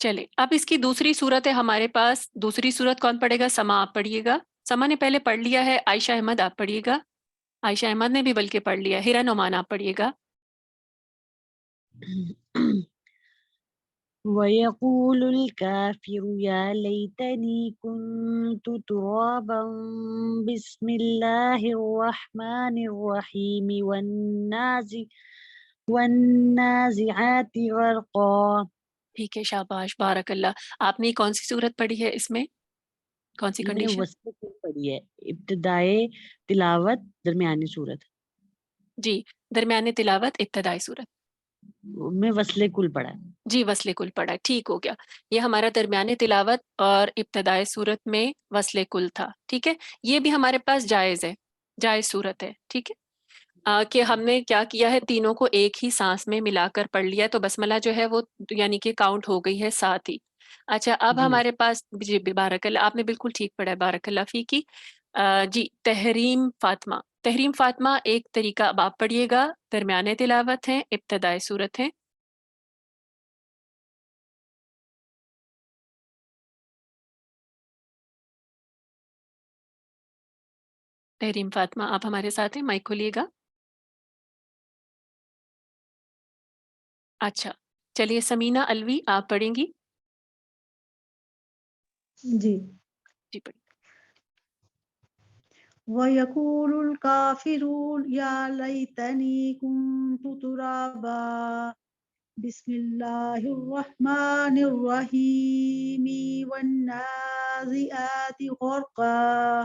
چلے اب اس کی دوسری صورت ہے ہمارے پاس. دوسری صورت کون پڑھے گا؟ سما آپ پڑھیے گا. سما نے پہلے پڑھ لیا ہے. عائشہ احمد آپ پڑھیے گا. عائشہ احمد نے بھی بلکہ پڑھ لیا. ہیرا نعمان آپ پڑھیے گا. وَيَقُولُ الْكَافِرُ يَا لَيْتَنِي كُنْتُ تُرَابًا بِسْمِ اللَّهِ الرَّحْمَنِ الرَّحِيمِ وَالنَّازِعَاتِ غَرْقًا. ٹھیک ہے، شاباش، بارک اللہ. آپ نے کون سی صورت پڑھی ہے؟ اس میں کون سی میں نے کنڈیشن؟ وصل کل پڑھی ہے، ابتدائے تلاوت درمیانی صورت جی، درمیان تلاوت ابتدائی صورت. میں وصل کل پڑھا ہے. جی، وصل کل پڑھا ہے. ٹھیک ہو گیا. یہ ہمارا درمیان تلاوت اور ابتدائی صورت میں وصل کل تھا. ٹھیک ہے، یہ بھی ہمارے پاس جائز ہے، جائز صورت ہے. ٹھیک ہے، کہ ہم نے کیا کیا ہے، تینوں کو ایک ہی سانس میں ملا کر پڑھ لیا، تو بسملہ جو ہے وہ یعنی کہ کاؤنٹ ہو گئی ہے ساتھ ہی. اچھا، اب جی ہمارے پاس جی بارک اللہ، آپ نے بالکل ٹھیک پڑھا ہے، بارک اللہ فی کی. جی، تحریم فاطمہ. تحریم فاطمہ ایک طریقہ اب آپ پڑھیے گا. درمیان تلاوت ہے، ابتدائی صورت ہے. تحریم فاطمہ آپ ہمارے ساتھ ہیں، مائک کھولیے گا. اچھا، چلیے سمینہ الوی آپ پڑھیں گی. جی. جی پڑھیں. وَيَقُولُ الْكَافِرُ يَا لَيْتَنِي كُنْتُ تُرَابًا بِسْمِ اللَّهِ الرَّحْمَنِ الرَّحِيمِ وَالنَّازِعَاتِ غَرْقًا.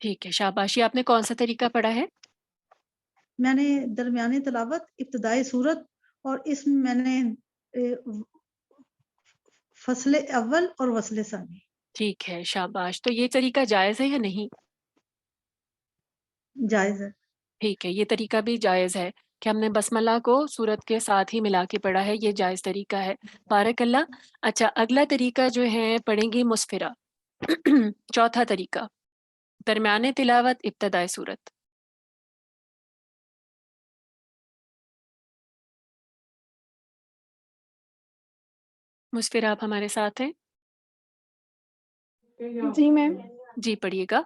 ٹھیک ہے، شاباشی. آپ نے کون سا طریقہ پڑھا ہے؟ میں نے درمیانی تلاوت، ابتدائی صورت، اور اس میں نے فصل اول اور وصل ثانی. ٹھیک ہے، شاباش. تو یہ طریقہ جائز ہے یا نہیں؟ جائز ہے. ٹھیک ہے، یہ طریقہ بھی جائز ہے کہ ہم نے بسملہ کو سورت کے ساتھ ہی ملا کے پڑھا ہے، یہ جائز طریقہ ہے. بارک اللہ. اچھا، اگلا طریقہ جو ہے پڑھیں گی مسفرہ. چوتھا طریقہ، درمیان تلاوت ابتدائی صورت. مسفرہ آپ ہمارے ساتھ ہیں؟ جی میم. جی پڑھیے گا.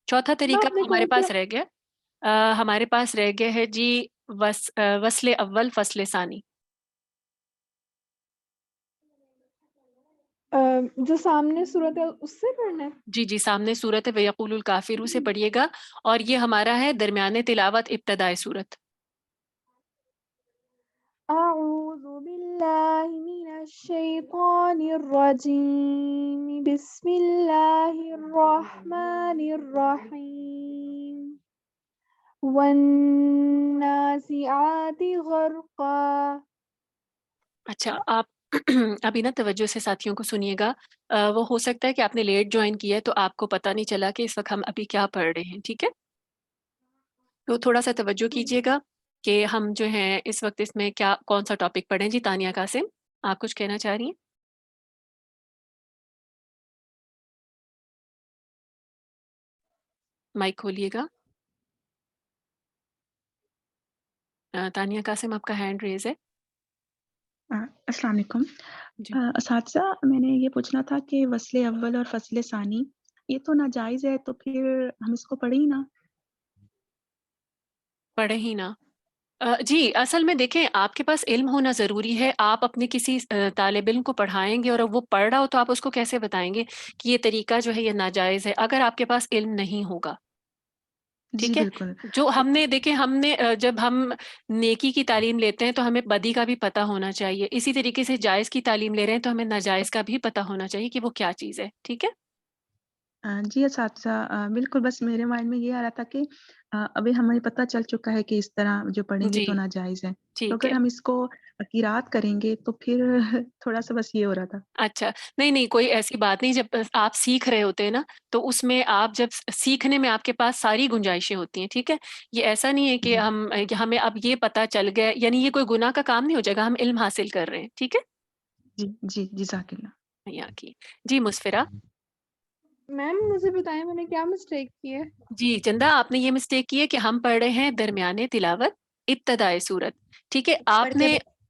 چوتھا طریقہ آپ نے ہمارے کون پاس سا؟ رہ گیا. ہمارے پاس رہ گیا ہے جی وصل اول فصل ثانی. جو سامنے صورت ہے اس سے پڑھنا ہے؟ جی جی، سامنے صورت ہے وَيَقُولُ الْكَافِرُ سے پڑھیے گا، اور یہ ہمارا ہے درمیان تلاوت ابتدائی صورت. اعوذ باللہ من الشیطان الرجیم، بسم اللہ الرحمن الرحیم، والنازعات غرقا. اچھا، آپ ابھی نا توجہ سے ساتھیوں کو سنیے گا. وہ ہو سکتا ہے کہ آپ نے لیٹ جوائن کیا ہے تو آپ کو پتہ نہیں چلا کہ اس وقت ہم ابھی کیا پڑھ رہے ہیں. ٹھیک ہے، تو تھوڑا سا توجہ کیجیے گا کہ ہم جو ہیں اس وقت اس میں کیا کون سا ٹاپک پڑھیں. جی تانیہ قاسم، آپ کچھ کہنا چاہ رہی ہیں؟ مائک کھولیے گا. تانیہ قاسم، آپ کا ہینڈ ریز ہے. السلام علیکم. جی اساتذہ، میں نے یہ پوچھنا تھا کہ وصل اول اور فصل ثانی یہ تو ناجائز ہے، تو پھر ہم اس کو پڑھیں ہی نا؟ پڑھے ہی نا. جی اصل میں دیکھیں، آپ کے پاس علم ہونا ضروری ہے. آپ اپنے کسی طالب علم کو پڑھائیں گے اور وہ پڑھ رہا ہو تو آپ اس کو کیسے بتائیں گے کہ یہ طریقہ جو ہے یہ ناجائز ہے، اگر آپ کے پاس علم نہیں ہوگا. جی ٹھیک ہے، بالکل. جو ہم نے دیکھیں، ہم نے جب ہم نیکی کی تعلیم لیتے ہیں تو ہمیں بدی کا بھی پتہ ہونا چاہیے. اسی طریقے سے جائز کی تعلیم لے رہے ہیں تو ہمیں ناجائز کا بھی پتہ ہونا چاہیے کہ وہ کیا چیز ہے. ٹھیک ہے. جی اساتذہ، بالکل. بس میرے مائنڈ میں یہ آ رہا تھا کہ ابھی ہمیں پتہ چل چکا ہے کہ اس طرح جو پڑھیں گے جی تو ناجائز ہے، تو ٹھیک اگر ہے. ہم اس کو قرات کریں گے تو پھر تھوڑا سا بس یہ ہو رہا تھا. اچھا، نہیں نہیں، کوئی ایسی بات نہیں. جب آپ سیکھ رہے ہوتے ہیں نا تو اس میں آپ جب سیکھنے میں آپ کے پاس ساری گنجائشیں ہوتی ہیں. ٹھیک ہے، یہ ایسا نہیں ہے کہ ہمیں اب یہ پتہ چل گیا، یعنی یہ کوئی گناہ کا کام نہیں ہو جائے گا. ہم علم حاصل کر رہے ہیں. ٹھیک ہے. جی جی، جزاک اللہ. یہاں کی جی مسفرہ. میم مجھے بتائیں میں نے کیا مسٹیک کی ہے؟ جی چندہ، آپ نے یہ مسٹیک کی ہے کہ ہم پڑھ رہے ہیں درمیان تلاوت ابتدائی صورت. ٹھیک ہے، آپ پڑھتے نے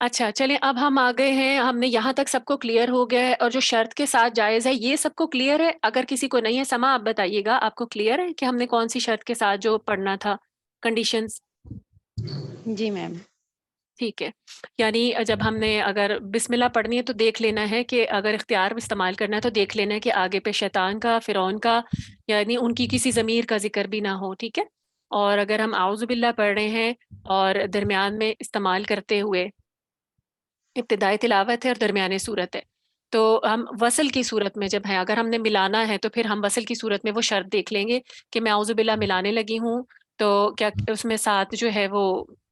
اچھا چلیں اب ہم آ گئے ہیں, ہم نے یہاں تک سب کو کلیئر ہو گیا ہے, اور جو شرط کے ساتھ جائز ہے یہ سب کو کلیئر ہے؟ اگر کسی کو نہیں ہے سما آپ بتائیے گا, آپ کو کلیئر ہے کہ ہم نے کون سی شرط کے ساتھ جو پڑھنا تھا, کنڈیشنز؟ جی میم. ٹھیک ہے, یعنی جب ہم نے اگر بسم اللہ پڑھنی ہے تو دیکھ لینا ہے کہ اگر اختیار استعمال کرنا ہے تو دیکھ لینا ہے کہ آگے پہ شیطان کا, فرعون کا, یعنی ان کی کسی ضمیر کا ذکر بھی نہ ہو. ٹھیک ہے, اور اگر ہم اعوذ باللہ پڑھ رہے ہیں اور درمیان میں استعمال کرتے ہوئے ابتدائی تلاوت ہے اور درمیانے صورت ہے, تو ہم وصل کی صورت میں جب ہے, اگر ہم نے ملانا ہے تو پھر ہم وصل کی صورت میں وہ شرط دیکھ لیں گے کہ میں اعوذ باللہ ملانے لگی ہوں, تو کیا اس میں ساتھ جو ہے وہ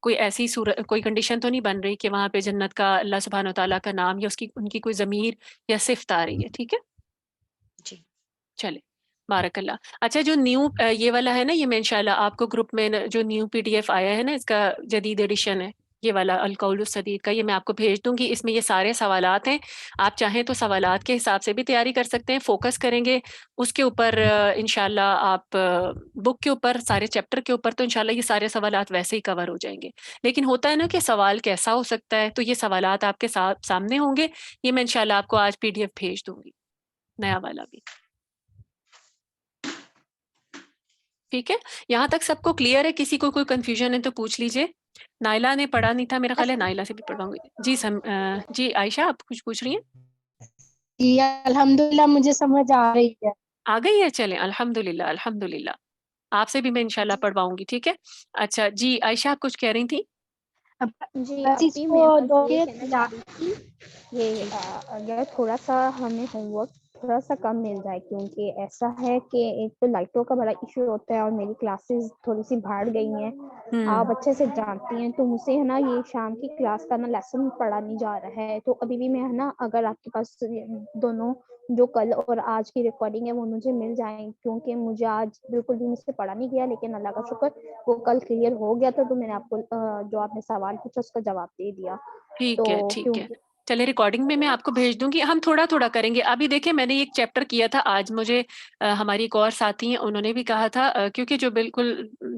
کوئی ایسی صورت, کوئی کنڈیشن تو نہیں بن رہی کہ وہاں پہ جنت کا, اللہ سبحانہ و تعالیٰ کا نام یا ان کی کوئی ضمیر یا صفت آ رہی ہے. ٹھیک ہے, جی چلے بارک اللہ. اچھا جو نیو یہ والا ہے نا, یہ میں انشاءاللہ آپ کو گروپ میں جو نیو پی ڈی ایف آیا ہے نا, اس کا جدید ایڈیشن ہے یہ والا القول السدید کا, یہ میں آپ کو بھیج دوں گی. اس میں یہ سارے سوالات ہیں, آپ چاہیں تو سوالات کے حساب سے بھی تیاری کر سکتے ہیں, فوکس کریں گے اس کے اوپر انشاءاللہ. آپ بک کے اوپر سارے چیپٹر کے اوپر تو انشاءاللہ یہ سارے سوالات ویسے ہی کور ہو جائیں گے, لیکن ہوتا ہے نا کہ سوال کیسا ہو سکتا ہے, تو یہ سوالات آپ کے سامنے ہوں گے. یہ میں انشاءاللہ آپ کو آج پی ڈی ایف بھیج دوں گی, نیا والا بھی. ٹھیک ہے, یہاں تک سب کو کلیئر ہے؟ کسی کو کوئی کنفیوژن ہے تو پوچھ لیجئے. نائلہ نے پڑھا نہیں تھا میرا خیال ہے, نائلہ سے بھی پڑھواؤں گی. جی جی عائشہ آپ کچھ پوچھ رہی ہیں؟ جی الحمدللہ مجھے سمجھ آ رہی ہے. آ گئی ہے, چلیں الحمدللہ الحمدللہ. آپ سے بھی میں انشاءاللہ پڑھواؤں گی. ٹھیک ہے, اچھا جی عائشہ آپ کچھ کہہ رہی تھی؟ جی بس اس ابھی کو میں بس دو یہ کے کہنا چاہ رہی تھی یہ اگر تھوڑا سا ہمیں ہوم ورک تھوڑا سا کم مل جائے, کیونکہ ایسا ہے کہ ایک تو لائٹوں کا بڑا ایشو ہوتا ہے اور میری کلاسز تھوڑی سی بھاڑ گئی ہیں, آپ اچھے سے جانتی ہیں, تو مجھ سے ہے نا یہ شام کی کلاس کا نا لیسن پڑھا نہیں جا رہا ہے. تو ابھی بھی میں ہے نا, اگر آپ کے پاس دونوں جو کل اور آج کی ریکارڈنگ ہے وہ مجھے مل جائیں, کیونکہ مجھے آج بالکل بھی مجھ سے پڑھا نہیں گیا, لیکن اللہ کا شکر وہ کل کلیئر ہو گیا تھا. تو میں نے آپ کو جو آپ نے سوال پوچھا اس کا جواب دے دیا. ٹھیک تو ہے ٹھیک ہے, کیونکہ چلے ریکارڈنگ میں آپ کو بھیج دوں گی. ہم تھوڑا تھوڑا کریں گے. ابھی دیکھیں میں نے ایک چیپٹر کیا تھا آج, مجھے ہماری ایک اور ساتھی ہیں انہوں نے بھی کہا تھا, کیونکہ جو بالکل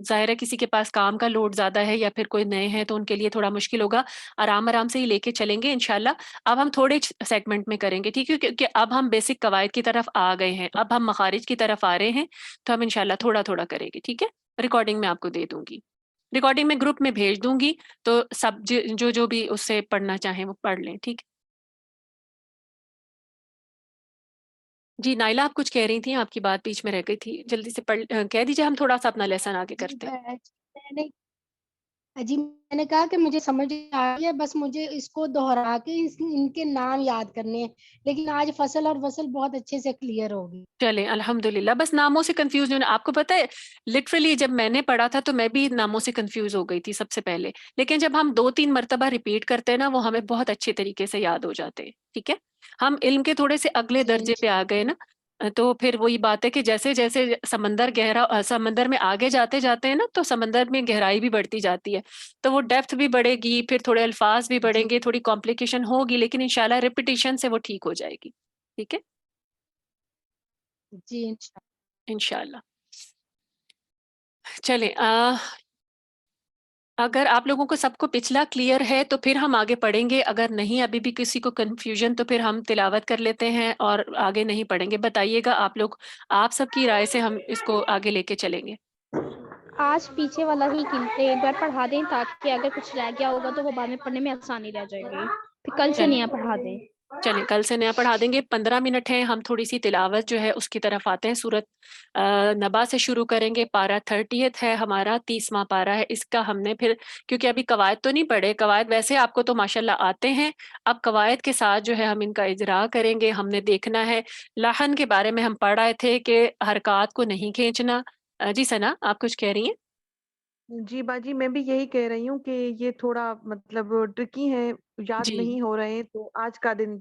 ظاہر ہے کسی کے پاس کام کا لوڈ زیادہ ہے یا پھر کوئی نئے ہیں تو ان کے لیے تھوڑا مشکل ہوگا, آرام سے ہی لے کے چلیں گے انشاءاللہ. اب ہم تھوڑے سیگمنٹ میں کریں گے, ٹھیک ہے, کیونکہ اب ہم بیسک قواعد کی طرف آ گئے ہیں, اب ہم مخارج کی طرف آ رہے ہیں, تو ہم انشاءاللہ تھوڑا تھوڑا کریں گے. ٹھیک ہے, ریکارڈنگ میں آپ کو دے دوں گی, ریکارڈنگ میں گروپ میں بھیج دوں گی, تو سب جو بھی اس سے پڑھنا چاہیں وہ پڑھ لیں. ٹھیک ہے جی نائلہ آپ کچھ کہہ رہی تھیں, آپ کی بات بیچ میں رہ گئی تھی, جلدی سے کہہ دیجیے, ہم تھوڑا سا اپنا لیسن آگے کرتے ہیں. میں نے کہا کہ مجھے سمجھ آ رہی ہے, بس مجھے اس کو دہرا کے ان کے نام یاد کرنے ہیں, لیکن آج فصل اور وصل بہت اچھے سے کلیئر ہوگی. چلیں الحمدللہ, بس ناموں سے کنفیوز ہونا. آپ کو پتہ ہے لٹرلی جب میں نے پڑھا تھا تو میں بھی ناموں سے کنفیوز ہو گئی تھی سب سے پہلے, لیکن جب ہم 2-3 مرتبہ ریپیٹ کرتے ہیں نا وہ ہمیں بہت اچھے طریقے سے یاد ہو جاتے ہیں. ٹھیک ہے, ہم علم کے تھوڑے سے اگلے جی درجے پہ آ گئے نا, تو پھر وہی بات ہے کہ جیسے جیسے سمندر میں آگے جاتے جاتے ہیں نا, تو سمندر میں گہرائی بھی بڑھتی جاتی ہے, تو وہ ڈیپتھ بھی بڑھے گی, پھر تھوڑے الفاظ بھی بڑھیں جی گے, تھوڑی کمپلیکیشن ہوگی, لیکن انشاءاللہ ریپیٹیشن سے وہ ٹھیک ہو جائے گی. ٹھیک ہے جی انشاءاللہ. چلیں اگر آپ لوگوں کو سب کو پچھلا کلیئر ہے تو پھر ہم آگے پڑھیں گے, اگر نہیں ابھی بھی کسی کو کنفیوژن تو پھر ہم تلاوت کر لیتے ہیں اور آگے نہیں پڑھیں گے. بتائیے گا آپ لوگ, آپ سب کی رائے سے ہم اس کو آگے لے کے چلیں گے. آج پیچھے والا ہی ایک بار پڑھا دیں, تاکہ اگر کچھ رہ گیا ہوگا تو وہ بعد میں پڑھنے میں آسانی رہ جائے گی, پھر کل سے چلیں نیا پڑھا دیں. چلیں کل سے نیا پڑھا دیں گے. 15 منٹ ہیں, ہم تھوڑی سی تلاوت جو ہے اس کی طرف آتے ہیں. سورت نبا سے شروع کریں گے, پارہ 30 ہے ہمارا, 30واں پارہ ہے. اس کا ہم نے پھر کیونکہ ابھی قواعد تو نہیں پڑھے, قواعد ویسے آپ کو تو ماشاءاللہ آتے ہیں, اب قواعد کے ساتھ جو ہے ہم ان کا اجرا کریں گے. ہم نے دیکھنا ہے لحن کے بارے میں ہم پڑھ رہے تھے کہ حرکات کو نہیں کھینچنا. جی ثنا آپ کچھ کہہ رہی ہیں؟ جی باجی میں بھی یہی کہہ رہی ہوں کہ یہ تھوڑا مطلب ٹرکی ہے, یاد جی نہیں ہو رہے ہیں, تو آج کا دن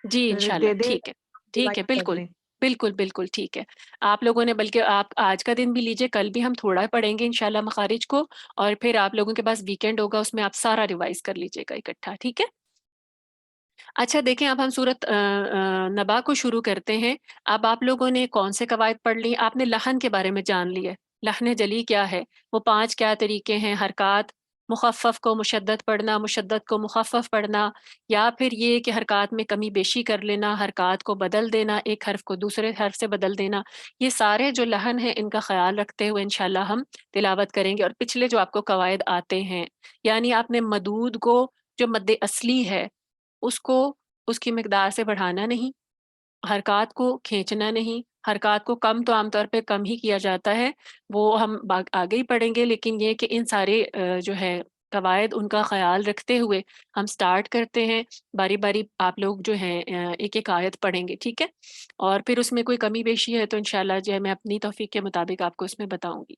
جی انشاءاللہ دے دیں, ٹھیک ہے, ٹھیک ہے, ریوائز کر بالکل لیں. بالکل بالکل ٹھیک ہے. آپ لوگوں نے بلکہ آپ آج کا دن بھی لیجئے, کل بھی ہم تھوڑا پڑھیں گے انشاءاللہ مخارج کو, اور پھر آپ لوگوں کے پاس ویکینڈ ہوگا, اس میں آپ سارا ریوائز کر لیجئے گا اکٹھا. ٹھیک ہے اچھا دیکھیں اب ہم سورت نبا کو شروع کرتے ہیں. اب آپ لوگوں نے کون سے قواعد پڑھ لی؟ آپ نے لحن کے بارے میں جان لی ہے, لحن جلی کیا ہے, وہ 5 کیا طریقے ہیں, حرکات, مخفف کو مشدد پڑھنا، مشدد کو مخفف پڑھنا، یا پھر یہ کہ حرکات میں کمی بیشی کر لینا، حرکات کو بدل دینا، ایک حرف کو دوسرے حرف سے بدل دینا، یہ سارے جو لحن ہیں ان کا خیال رکھتے ہوئے انشاءاللہ ہم تلاوت کریں گے۔ اور پچھلے جو آپ کو قواعد آتے ہیں، یعنی آپ نے مدود کو جو مد اصلی ہے اس کو اس کی مقدار سے بڑھانا نہیں، حرکات کو کھینچنا نہیں، حرکات کو کم تو عام طور پہ کم ہی کیا جاتا ہے، وہ ہم آگے ہی پڑھیں گے، لیکن یہ کہ ان سارے جو ہے قواعد ان کا خیال رکھتے ہوئے ہم سٹارٹ کرتے ہیں، باری باری آپ لوگ جو ہیں ایک ایک آیت پڑھیں گے، ٹھیک ہے؟ اور پھر اس میں کوئی کمی بیشی ہے تو انشاءاللہ جو ہے میں اپنی توفیق کے مطابق آپ کو اس میں بتاؤں گی۔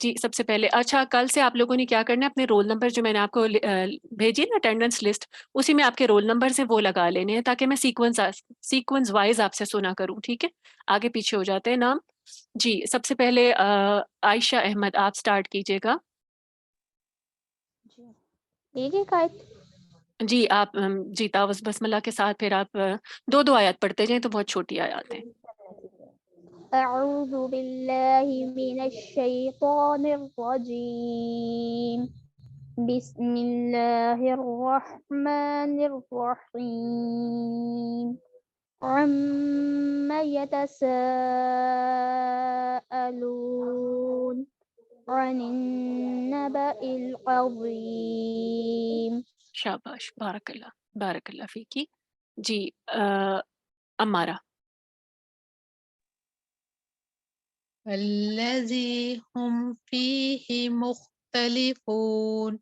جی سب سے پہلے اچھا، کل سے آپ لوگوں نے کیا کرنا ہے، اپنے رول نمبر جو میں نے آپ کو بھیجی نا اٹینڈنس لسٹ، اسی میں آپ کے رول نمبر سے وہ لگا لینے ہیں تاکہ میں سیکوینس وائز آپ سے سنا کروں، ٹھیک ہے؟ آگے پیچھے ہو جاتے ہیں نام۔ جی سب سے پہلے عائشہ احمد آپ سٹارٹ کیجئے گا۔ ایک ایک آیت؟ جی آپ جی تاوز بسم اللہ کے ساتھ پھر آپ دو دو آیات پڑھتے جائیں تو بہت چھوٹی آیات ہیں۔ اعوذ باللہ من الشیطان الرجیم، بسم اللہ الرحمن الرحیم، عم يتساءلون عن النبأ العظیم۔ شاباش، بارک اللہ فیکی۔ جی امارہ۔ الذي هم فيه مختلفون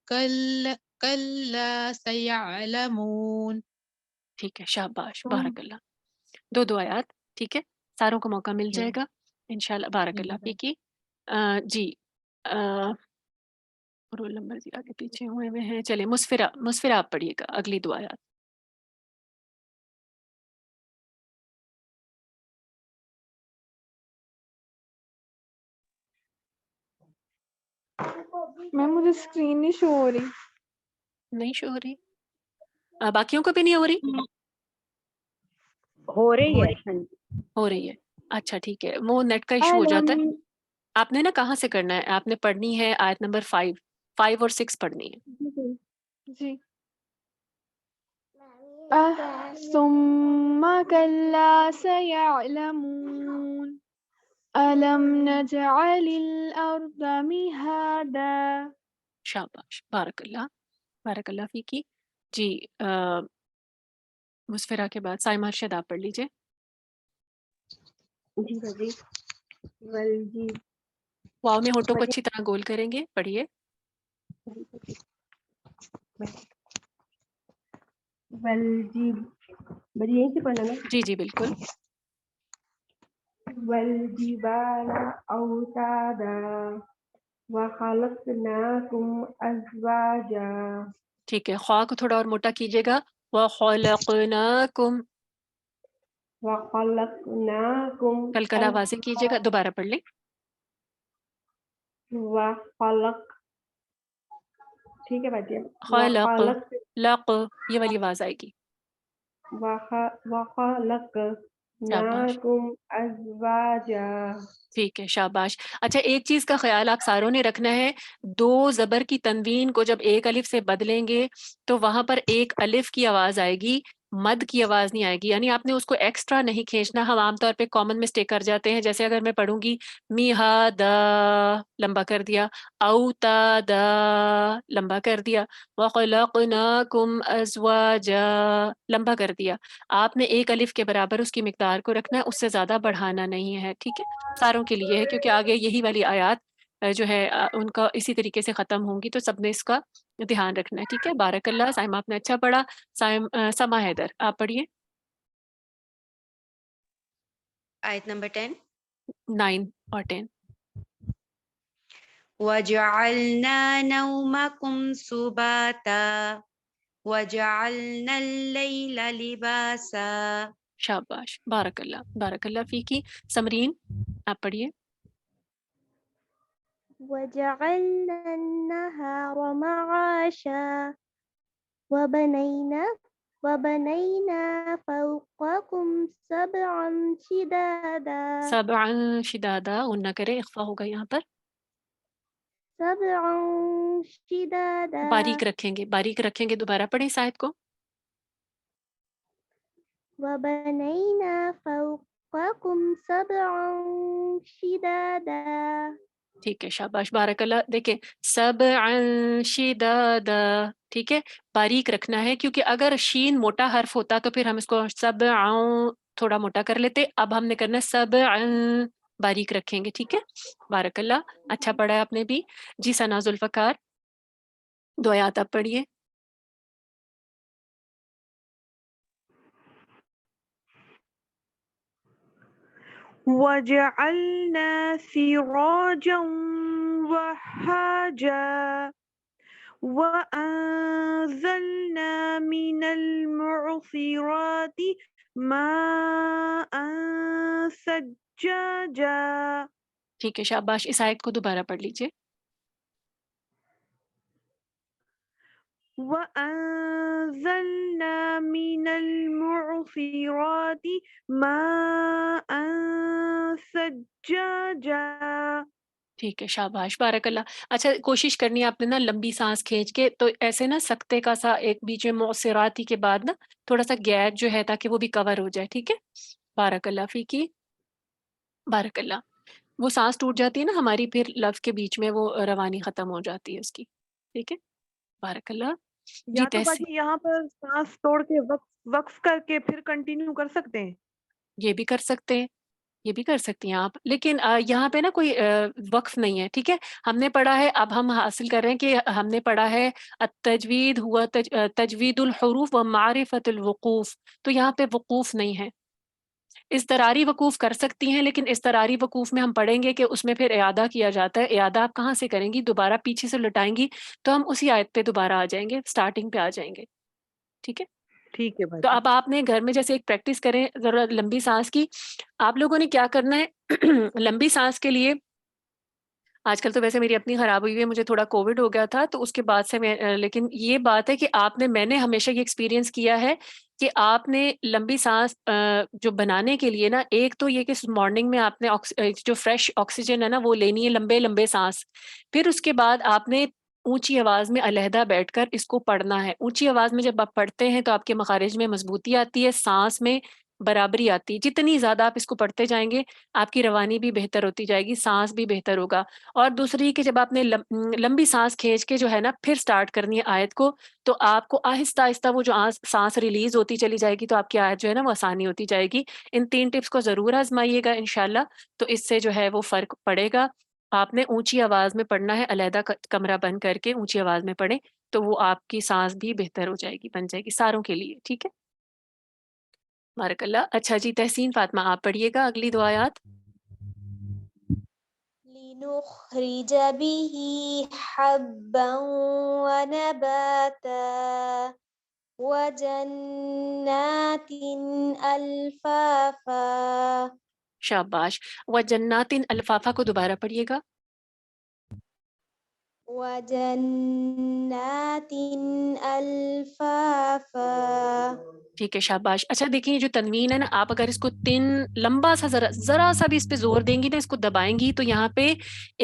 كلا سيعلمون۔ ٹھیک ہے، شاباش، بارک اللہ۔ دو دو آیات، ٹھیک ہے، ساروں کو موقع مل جی جائے گا انشاءاللہ، بارک اللہ جی فیکی۔ جی رول نمبر جی آگے پیچھے ہوئے ہوئے ہیں، چلے مسفرہ آپ پڑھیے گا اگلی دو آیات۔ میم مجھے اسکرین نہیں شو ہو رہی۔ نہیں شو ہو رہی؟ باقیوں کو بھی نہیں ہو رہی؟ ہو رہی ہے، ہاں جی۔ ہو رہی ہے، اچھا ٹھیک ہے، وہ نیٹ کا ایشو ہو جاتا ہے۔ آپ نے نا کہاں سے کرنا ہے، آپ نے پڑھنی ہے آیت نمبر 5 اور 6 پڑھنی ہے۔ جی ثم كلا سيعلمون ألم نجعل الأرض مهادا۔ شاباش، بارک اللہ فیکی۔ جی مسفرہ کے بعد سائمہ ارشد آپ پڑھ لیجئے۔ جی باجی، والجی واو میں ہونٹوں کو اچھی طرح گول کریں گے، پڑھیے۔ والجی باجی یہیں سے پڑھنا نا؟ جی جی بالکل۔ والجبال اوتادا وخلقناکم ازواجا۔ ٹھیک ہے، خواہ کو تھوڑا اور موٹا کیجیے گا، وَخَلَقْنَاكُمْ، وخلقناکم کل آوازیں کیجیے گا، دوبارہ پڑھ لیں۔ وخلق، ٹھیک ہے باجی، خلق، لق، یہ والی آواز آئے گی۔ شاباش، وخلقناکم ازواجا۔ ٹھیک ہے، شاباش۔ اچھا ایک چیز کا خیال آپ ساروں نے رکھنا ہے، دو زبر کی تنوین کو جب ایک الف سے بدلیں گے تو وہاں پر ایک الف کی آواز آئے گی، مد کی آواز نہیں آئے گی، یعنی آپ نے اس کو ایکسٹرا نہیں کھینچنا۔ ہم عام طور پہ کامن مسٹیک کر جاتے ہیں، جیسے اگر میں پڑھوں گی میہا دا لمبا کر دیا، اوتا دا لمبا کر دیا، وَخَلَقْنَاكُمْ أَزْوَاجًا لمبا کر دیا۔ آپ نے ایک الف کے برابر اس کی مقدار کو رکھنا ہے، اس سے زیادہ بڑھانا نہیں ہے، ٹھیک ہے؟ ساروں کے لیے ہے، کیونکہ آگے یہی والی آیات جو ہے ان کا اسی طریقے سے ختم ہوں گی، تو سب نے اس کا دھیان رکھنا ہے، ٹھیک ہے؟ بارک اللہ۔ سائمہ آپ نے اچھا پڑھا۔ سما حیدر آپ پڑھیے آیت نمبر 10۔ 9 اور 10۔ وَجَعَلْنَا نَوْمَكُمْ سُبَاتًا وَجَعَلْنَا اللَّيْلَ لِبَاسًا۔ شاباش، بارک اللہ فیکی۔ سمرین آپ پڑھیے۔ وجعلنا النهار معاشا وبنينا فوقكم سبعا شدادا۔ سبعا شدادا غنہ کرے، اخفا ہوگا یہاں پر۔ سبعا شدادا باریک رکھیں گے. دوبارہ پڑھیں اس آیت کو. وبنينا فوقكم سبعا شدادا. ٹھیک ہے شاباش بارک اللہ. دیکھیں سبعا شدادا, ٹھیک ہے, باریک رکھنا ہے کیونکہ اگر شین موٹا حرف ہوتا تو پھر ہم اس کو سبعا تھوڑا موٹا کر لیتے. اب ہم نے کرنا ہے سبعا, باریک رکھیں گے. ٹھیک ہے بارک اللہ, اچھا پڑھا ہے آپ نے بھی. جی ثنا ذوالفقار, 2 آیات آپ پڑھیے. وَجَعَلْنَا سِرَاجًا وَهَّاجًا وَأَنزَلْنَا مِنَ الْمُعْصِرَاتِ مَاءً ثَجَّاجًا. ٹھیک ہے شاباش, اس آیت کو دوبارہ پڑھ لیجئے. وَأَنزَلْنَا مِنَ الْمُعْصِرَاتِ مَاءً ثَجَّاجًا. ٹھیک ہے شاباش بارک اللہ. اچھا کوشش کرنی ہے آپ نے نا لمبی سانس کھینچ کے, تو ایسے نا سکتے کا سا ایک بیچ میں موثراتی کے بعد نا تھوڑا سا گیپ جو ہے تاکہ وہ بھی کور ہو جائے. ٹھیک ہے بارک اللہ فیکی, بارک اللہ. وہ سانس ٹوٹ جاتی ہے نا ہماری, پھر لفظ کے بیچ میں وہ روانی ختم ہو جاتی ہے اس کی. ٹھیک ہے بارک اللہ. جی یا تو تحسین, باقی یہاں پر سانس توڑ کے وقف کر کے پھر کنٹینیو کر سکتے ہیں. یہ بھی کر سکتے ہیں, یہ بھی کر سکتی ہیں آپ, لیکن یہاں پہ نا کوئی وقف نہیں ہے. ٹھیک ہے ہم نے پڑھا ہے, اب ہم حاصل کر رہے ہیں کہ ہم نے پڑھا ہے التجوید ہوا تجوید الحروف و معرفت الوقوف, تو یہاں پہ وقوف نہیں ہے. اضطراری وقوف کر سکتی ہیں, لیکن اضطراری وقوف میں ہم پڑھیں گے کہ اس میں پھر اعادہ کیا جاتا ہے. اعادہ آپ کہاں سے کریں گی, دوبارہ پیچھے سے لٹائیں گی تو ہم اسی آیت پہ دوبارہ آ جائیں گے, سٹارٹنگ پہ آ جائیں گے. ٹھیک ہے ٹھیک ہے تو باجی. اب آپ نے گھر میں جیسے ایک پریکٹس کریں ذرا لمبی سانس کی. آپ لوگوں نے کیا کرنا ہے لمبی سانس کے لیے, آج کل تو ویسے میری اپنی خراب ہوئی ہے, مجھے تھوڑا کووڈ ہو گیا تھا تو اس کے بعد سے میں, لیکن یہ بات ہے کہ میں نے ہمیشہ یہ ایکسپیرینس کیا ہے کہ آپ نے لمبی سانس جو بنانے کے لیے نا, ایک تو یہ کہ مارننگ میں آپ نے جو فریش آکسیجن ہے نا وہ لینی ہے, لمبے لمبے سانس. پھر اس کے بعد آپ نے اونچی آواز میں علیحدہ بیٹھ کر اس کو پڑھنا ہے. اونچی آواز میں جب آپ پڑھتے ہیں تو آپ کے مخارج میں مضبوطی آتی ہے, سانس میں برابری آتی ہے. جتنی زیادہ آپ اس کو پڑھتے جائیں گے آپ کی روانی بھی بہتر ہوتی جائے گی, سانس بھی بہتر ہوگا. اور دوسری کہ جب آپ نے لمبی سانس کھینچ کے جو ہے نا پھر سٹارٹ کرنی ہے آیت کو, تو آپ کو آہستہ آہستہ وہ جو سانس ریلیز ہوتی چلی جائے گی تو آپ کی آیت جو ہے نا وہ آسانی ہوتی جائے گی. ان 3 ٹپس کو ضرور آزمائیے گا انشاءاللہ, تو اس سے جو ہے وہ فرق پڑے گا. آپ نے اونچی آواز میں پڑھنا ہے, علیحدہ کمرہ بند کر کے اونچی آواز میں پڑھیں تو وہ آپ کی سانس بھی بہتر ہو جائے گی, بن جائے گی ساروں کے لیے. ٹھیک ہے بارک اللہ. اچھا جی تحسین فاطمہ آپ پڑھیے گا اگلی 2 آیات. لنخرج به حبا ونباتا وجنات الفافا. شاباش. وجنات الفافا کو دوبارہ پڑھیے گا. وجنات الفافا. ٹھیک ہے شاباش. اچھا دیکھیں یہ جو تنوین ہے نا, آپ اگر اس کو لمبا سا ذرا سا بھی اس پہ زور دیں گی نا, اس کو دبائیں گی تو یہاں پہ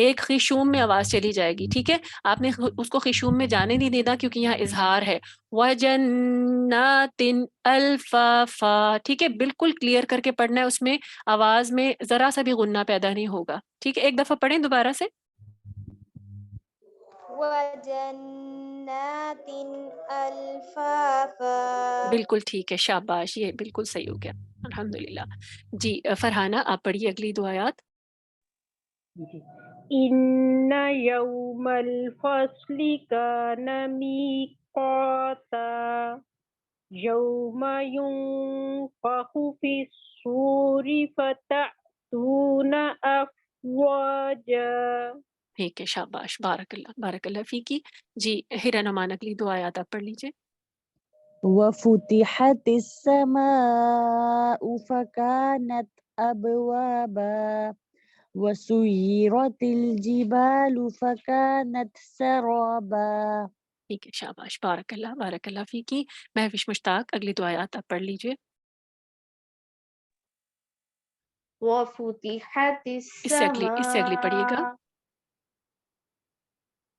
ایک خشوم میں آواز چلی جائے گی. ٹھیک ہے آپ نے اس کو خشوم میں جانے نہیں دینا کیونکہ یہاں اظہار ہے. وَجَنَّاتٍ الْفَافَا. ٹھیک ہے بالکل کلیئر کر کے پڑھنا ہے, اس میں آواز میں ذرا سا بھی غنہ پیدا نہیں ہوگا. ٹھیک ہے ایک دفعہ پڑھیں دوبارہ سے. وجنات الفافا. بالکل ٹھیک ہے شاباش, یہ بالکل صحیح ہو گیا الحمدللہ. جی فرحانہ آپ پڑھیے اگلی 2 آیات. ان یوم الفصل کان میقاتا یوم ينفخ فی الصور فتأتون افواجا. ٹھیک ہے شاباش بارک اللہ فیکی. جی ہیرا نعمان اگلی 2 آیات آپ پڑھ لیجیے. وفتحت السماء فكانت أبوابا وسيرت الجبال فكانت سرابا. ٹھیک ہے شاباش بارک اللہ فیکی. مہوش مشتاق اگلی 2 آیات آپ پڑھ لیجیے. وفتحت اس سے اگلی پڑھیے گا. السماء